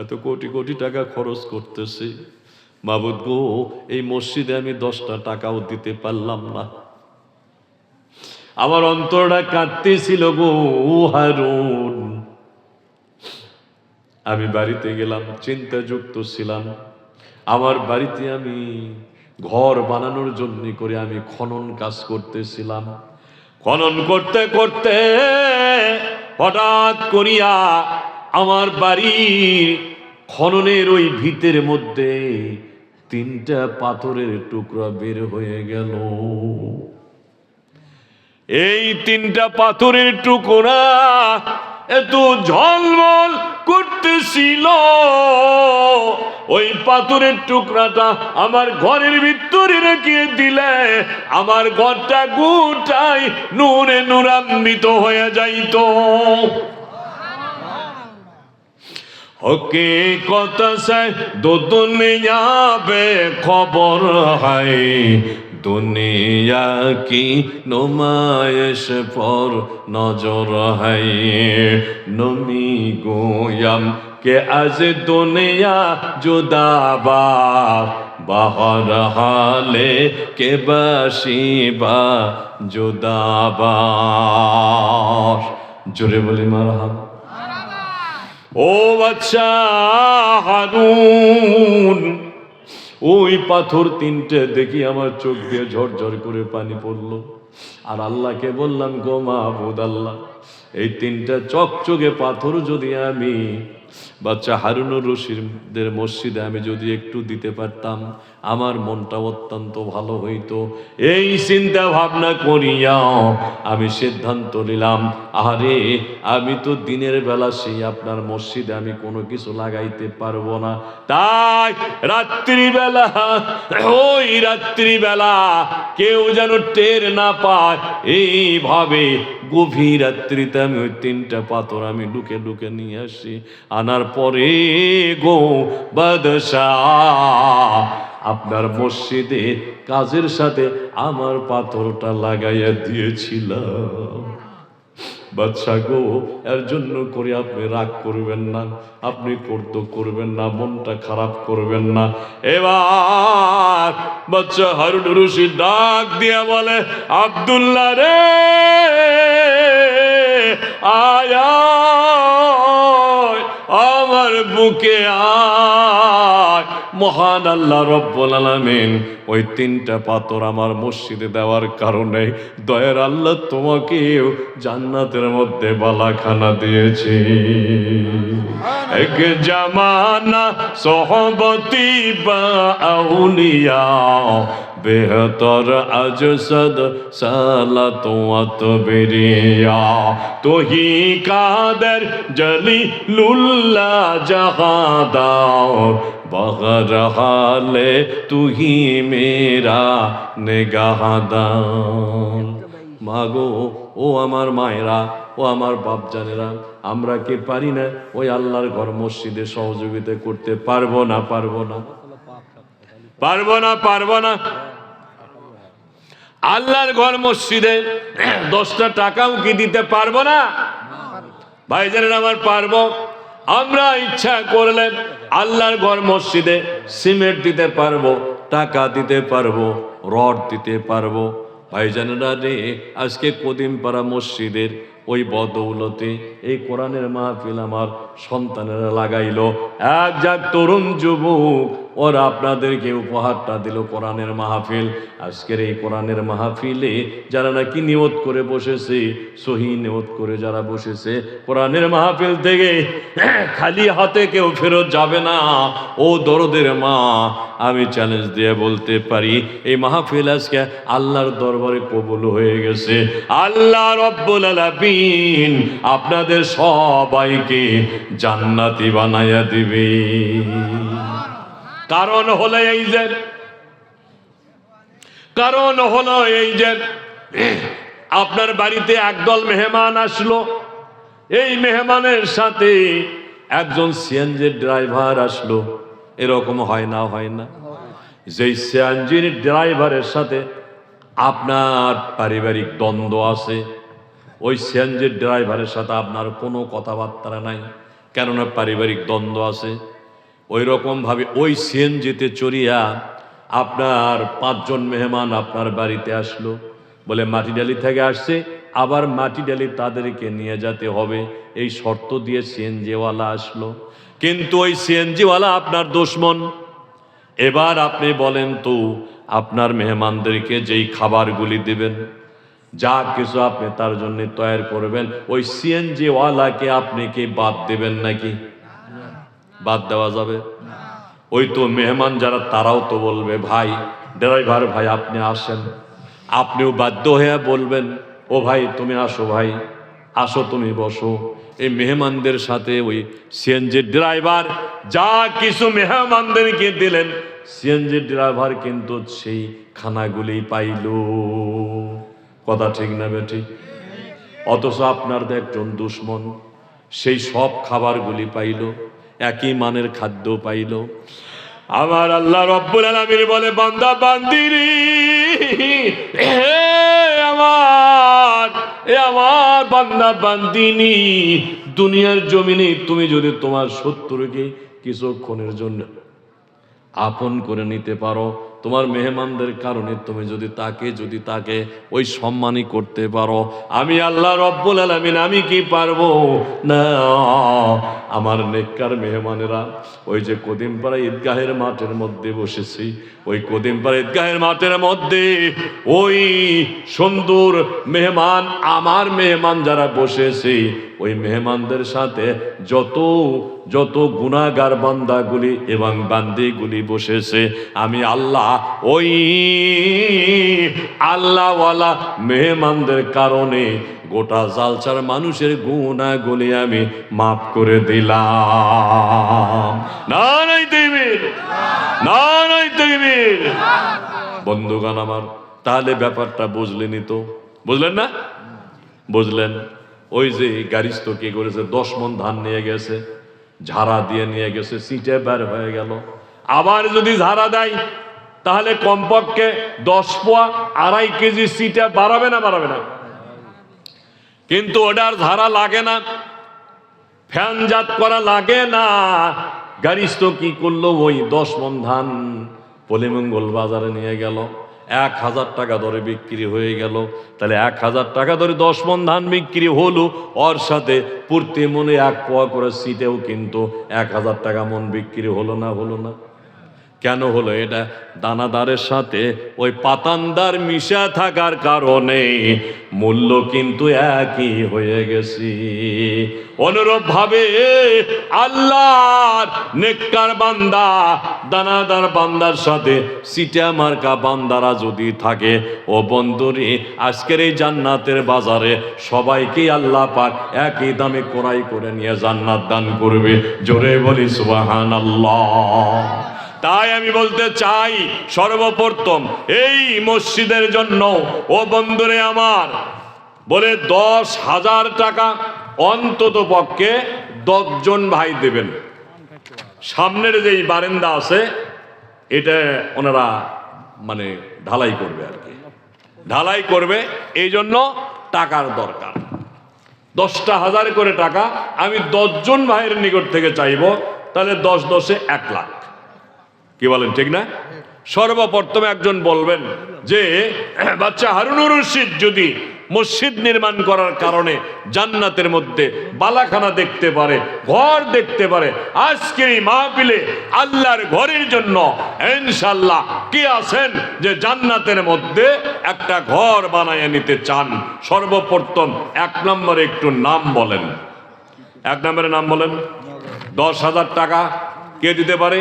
এত কোটি কোটি টাকা খরচ করতেছি, মাবুদ গো, এই মসজিদে আমি 10টা টাকাও দিতে পারলাম না। আমার অন্তরটা কাঁদতেছিল গো হারুন। আমি বাড়িতে গেলাম, চিন্তাযুক্ত ছিলাম। আমার বাড়িতে আমি ঘর বানানোর জন্য করে আমি খনন কাজ করতেছিলাম। খনন করতে করতে হঠাৎ করিয়া আমার বাড়ির খননের ওই ভিতের মধ্যে 3টা পাথরের টুকরা বের হয়ে গেল। এই 3টা পাথরের টুকরা এত ঝলমল করতেছিল, ওই পাথরের টুকরাটা আমার ঘরের ভিতরে রেখে দিলে আমার ঘরটা গোটাই নূরে নূরান্বিত হয়ে যাইত। ওকে কথা সে দো দুনিয়া বে খবর হয়, দুনিয়া কি নুমাইশ পর নজর হয়। নমি গোয়াম কে আজ দুনিয়া জুদাবা, বাহর হালে কে বাসিবা জুদাবা। জোরে বলি মারহাবা। ও বাচ্চা হারুন, ওই পাথর 3টে দেখি আমার চোখ দিয়ে ঝরঝর করে পানি পড়লো। আর আল্লাহকে বললাম, গো মাহবুদ আল্লাহ, এই 3টা চকচকে পাথর যদি আমি বাচ্চা হারুনুর রশিদের মসজিদে আমি যদি একটু দিতে পারতাম, আমার মনটা অত্যন্ত ভালো হইতো। এই চিন্তা ভাবনা করিয়া আমি সিদ্ধান্ত নিলাম, আরে আমি তো দিনের বেলা সেই আপনার মসজিদে আমি কোনো কিছু লাগাইতে পারবো না, তাই রাত্রিবেলা, ওই রাত্রিবেলা কেউ যেন টের না পায়, এইভাবে গভীর রাত্রিতে আমি ওই 3টা পাথর আমি লুকে লুকে নিয়ে আসি। আনার পরে গো বাদশাহ, আপনার মসজিদে কাজের সাথে আমার পাথরটা লাগাইয়া দিয়েছিলাম। বাদশা গো, এর জন্য করে আপনি রাগ করবেন না, আপনি করবেন না, মনটা খারাপ করবেন না। এবার বাদশা হারুন রশিদ ডাক দিয়া বলে, আব্দুল্লাহ রে, আয়া আমার বুকে আয়। মহান আল্লাহ রব্বুল আলামিন ওই 3টা পাথর আমার মসজিদে দেওয়ার কারণে দয়ার আল্লাহ তোমাকেও জান্নাতের মধ্যে বালাখানা দিয়েছে। এক জামানা সোহবতি বা আউলিয়া বেহতর আজসদ সালাত ওয়া তবরিয়া তোহি কাদের জলিলুল্লাহ জাহাদার বহরহালে তুহি মেরা নেগাহাদান। মাগো, ও আমার মায়েরা, ও আমার বাপজানেরা, আমরা কি পারি না ওই আল্লাহর ঘর মসজিদে সহযোগিতা করতে? পারবো না? পারবো না? পারবো না? পারবো না? আল্লাহর ঘর মসজিদে 10টা টাকাও কি দিতে পারবো না? ভাইজানেরা আমার, পারবো। আমরা ইচ্ছা করলে আল্লাহর ঘর মসজিদে সিমেন্ট দিতে পারবো, টাকা দিতে পারবো, রড দিতে পারবো। ভাইজানেরা রে, আজকে কদিমপাড়া মসজিদের ওই বদৌলতে এই কোরআনের মাহফিল আমার সন্তানেরা লাগাইলো। এক যাক তরুণ যুবক, ওরা আপনাদেরকে উপহারটা দিল কোরআনের মাহফিল। আজকের এই কোরআনের মাহফিলে যারা নাকি নিয়ত করে বসেছে, সহি নিয়ত করে যারা বসেছে, কোরআনের মাহফিল থেকে খালি হাতে কেউ ফেরত যাবে না। ও দরদের মা, আমি চ্যালেঞ্জ দিয়ে বলতে পারি, এই মাহফিল আজকে আল্লাহর দরবারে কবুল হয়ে গেছে। আল্লাহ রব্বুল আলামিন আপনাদের সবাইকে জান্নাতি বানায়া দিবে। কারণ হলো এই যে আপনার বাড়িতে একদল মেহমান আসলো, এই মেহমানের সাথে একজন সিএনজির ড্রাইভার আসলো। এরকম হয় না? হয় না? যেই সিএনজির ড্রাইভারের সাথে আপনার পারিবারিক দ্বন্দ্ব আছে, ওই সিএনজির ড্রাইভারের সাথে আপনার কোনো কথাবার্তা নাই, কেননা পারিবারিক দ্বন্দ্ব আছে। ওই রকম ভাবে ওই সিএনজিতে চড়িয়া আপনার 5 জন মেহমান আপনার বাড়িতে আসলো, বলে মাটিডালি থেকে আসছে, আবার মাটিডালি তাদেরকে নিয়ে যেতে হবে, এই শর্ত দিয়ে সিএনজিওয়ালা আসলো। কিন্তু ওই সিএনজিওয়ালা আপনার দুশমন। এবার আপনি বলেন তো, আপনার মেহমানদেরকে যেই খাবারগুলি দিবেন, যা কিছু আপনি তার জন্য তৈরি করবেন, ওই সিএনজিওয়ালাকে আপনি কি বাদ দেবেন নাকি? বাদ দেওয়া যাবে? ওই তো মেহমান যারা, তারাও তো বলবে, ভাই ড্রাইভার ভাই আপনি আসেন। আপনিও বাধ্য হয়ে বলবেন, ও ভাই তুমি আসো, ভাই আসো, তুমি বসো। এই মেহমানদের সাথে ওই সিএনজি ড্রাইভার যা কিছু মেহমানদেরকে দিলেন, সিএনজি ড্রাইভার কিন্তু সেই খানাগুলি পাইল। কথা ঠিক না বেঠিক? অথচ আপনার তো একজন দুশমন সেই সব খাবারগুলি পাইল, একই মানের খাদ্য পাইল। আমার আল্লাহ রব্বুল আলামিন বলে, বান্দা বান্দিরি, আমার বান্দা বান্দিনী, দুনিয়ার জমিনে তুমি যদি তোমার শত্রুকে কিছুক্ষণের জন্য আপন করে নিতে পারো, তোমার মেহমানদের কারণে তুমি যদি তাকে ওই সম্মানই করতে পারো, আমি আল্লাহ রব্বুল আলামিন আমি কি পারবো না? আমার নেককার মেহমানেরা ওই যে কদিমপাড়া ঈদগাহের মাঠের মধ্যে বসেছি, ওই কদিমপাড়া ঈদগাহের মাঠের মধ্যে ওই সুন্দর মেহমান, আমার মেহমান যারা বসেছে, ওই মেহমানদের সাথে যত গুনাহগার বান্দাগুলি এবং বান্দিগুলি বসেছে, আমি আল্লাহ ওই আল্লাহওয়ালা মেহমানদের কারণে গোটা জালচার মানুষের গুনাহগুলি আমি মাফ করে দিলাম। নারায়ে তাকবীর, নারায়ে তাকবীর। বন্ধুগণ আমার, তাহলে ব্যাপারটা বুঝলেনই তো? বুঝলেন না? বুঝলেন? ওই যে গারিস্থ কি করেছে, 10 মণ ধান নিয়ে গেছে, ঝাড়া দিয়ে নিয়ে গেছে, সিটে বের হয়ে গেল। আবার যদি ঝাড়া দেয় তাহলে কমপক্ষে 10 পোয়া 2.5 কেজি সিটা বাড়াবে না বাড়াবে না? কিন্তু ওটার ধারা লাগে না, ফ্যানজাত করা লাগে না। গারিস্থ কি করলো, ওই 10 মণ ধান পলিমঙ্গল বাজারে নিয়ে গেল, 1000 টাকা দরে বিক্রি হয়ে গেল। তাহলে 1000 টাকা দরে 10 মণ ধান বিক্রি হলো, ওর সাথে প্রতি মনে 1 পোয়া করে সিটেও কিন্তু 1000 টাকা মন বিক্রি হলো না? হলো না? কেন হলো? এটা দানাদারের সাথে ওই পাতানদার মিশা থাকার কারণে মূল্য কিন্তু একই হয়ে গেছে। অনুরূপ ভাবে আল্লাহর নেককার বান্দা দানাদার বান্দার সাথে সিটা মার্কা বান্দারা যদি থাকে, ও বন্ধুরে আজকের এই জান্নাতের বাজারে সবাইকে আল্লাহ পাক একই দামে ক্রয় করে নিয়ে জান্নাত দান করবে। জোরে বলি সুবহানাল্লাহ। তাই আমি বলতে চাই, সর্বপ্রথম এই মসজিদের জন্য ও বন্ধুরে আমার বলে 10,000 টাকা অন্তত পক্ষে 10 জন ভাই দেবেন। সামনের যেই বারান্দা আছে এটা ওনারা মানে ঢালাই করবে আর কি, ঢালাই করবে, এই জন্য টাকার দরকার। 10,000 করে টাকা আমি 10 জন ভাইয়ের নিকট থেকে চাইবো। তাহলে 10 10 1 লাখ। কি বলেন, ঠিক না? সর্বপ্রথমে একজন বলবেন যে বাচ্চা হারুনুর রশিদ যদি মসজিদ নির্মাণ করার কারণে জান্নাতের মধ্যে বালাখানা দেখতে পারে, ঘর দেখতে পারে, আজকের এই মাহফিলে আল্লাহর ঘরের জন্য ইনশাআল্লাহ কি আছেন যে জান্নাতের মধ্যে একটা ঘর বানায় নিতে চান, সর্বপ্রথম 1 নম্বরে একটু নাম বলেন। 1 নম্বরে নাম বলেন। 10,000 টাকা কে দিতে পারে?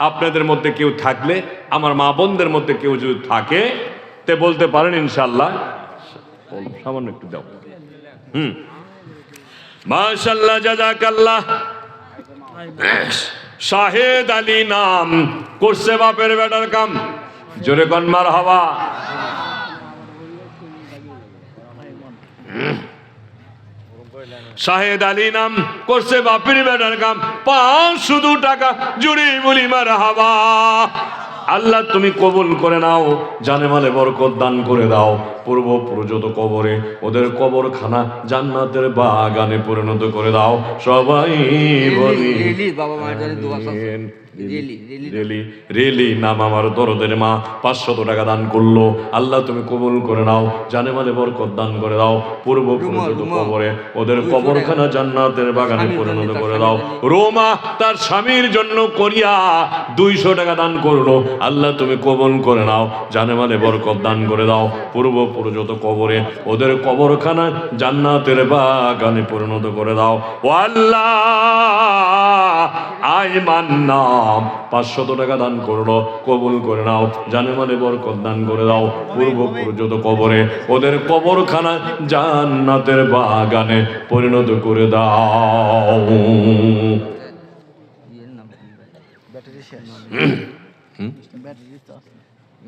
আপনাদের মধ্যে কেউ থাকলে, আমার মা বোনদের মধ্যে কেউ যদি থাকে, তে বলতে পারেন ইনশাআল্লাহ। সামান্য একটু দাও। মাশাআল্লাহ, জাযাকাল্লাহ। শাহেদ আলী নাম করছে বাপের বেটার কাম। জোরে কোন মারহাবা। শাহেদ আলী নাম করছে বাপের বেটার কাম, 500 টাকা জুড়ে বলি মারহাবা। আল্লাহ তুমি কবুল করে নাও, জানে মালে বরকত দান করে দাও। পূর্বপুরুষত কবরে ওদের কবরখানা জান্নাতের বাগানে পরিণত করে দাও। সবাই বলি রেলি নাম আমার দরদের মা 500 টাকা দান করলো। আল্লাহ তুমি কবুল করে নাও, জানে মালে বরকত দান করে দাও। পূর্বপুরুষত কবরে ওদের কবরখানা জান্নাতের বাগানে পরিণত করে দাও। রোমা তার স্বামীর জন্য করিয়া 200 টাকা দান করলো। আল্লাহ তুমি কবুল করে নাও, জানে মালে বরকত দান করে দাও। পূর্বপুরুষত কবরে ওদের কবরখানা জান্নাতের বাগানে পরিণত করে দাও। ও আল্লাহ, আইমান নাম 500 টাকা দান করলো, কবুল করে নাও, জানে মানে বরকত দান করে দাও। পূর্বপুরুষত কবরে ওদের কবরখানা জান্নাতের বাগানে পরিণত করে দাও।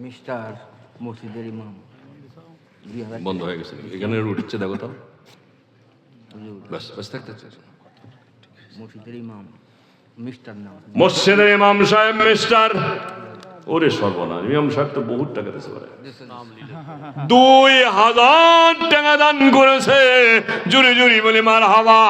মিস্টার মসজিদের ইমাম বন্ধ হয়ে গেছে, এখানে উঠছে দেখো তো। বাস বাস থাকতে মসজিদের ইমাম মিস্টার নাম মসজিদের ইমাম সাহেব মিস্টার। ওরে সর্বনাশ, ইমাম সাহেব তো বহুত টাকা দিতে পারে। 2000 টাকা দান করেছে। জুরি জুরি বলি মারহাবা।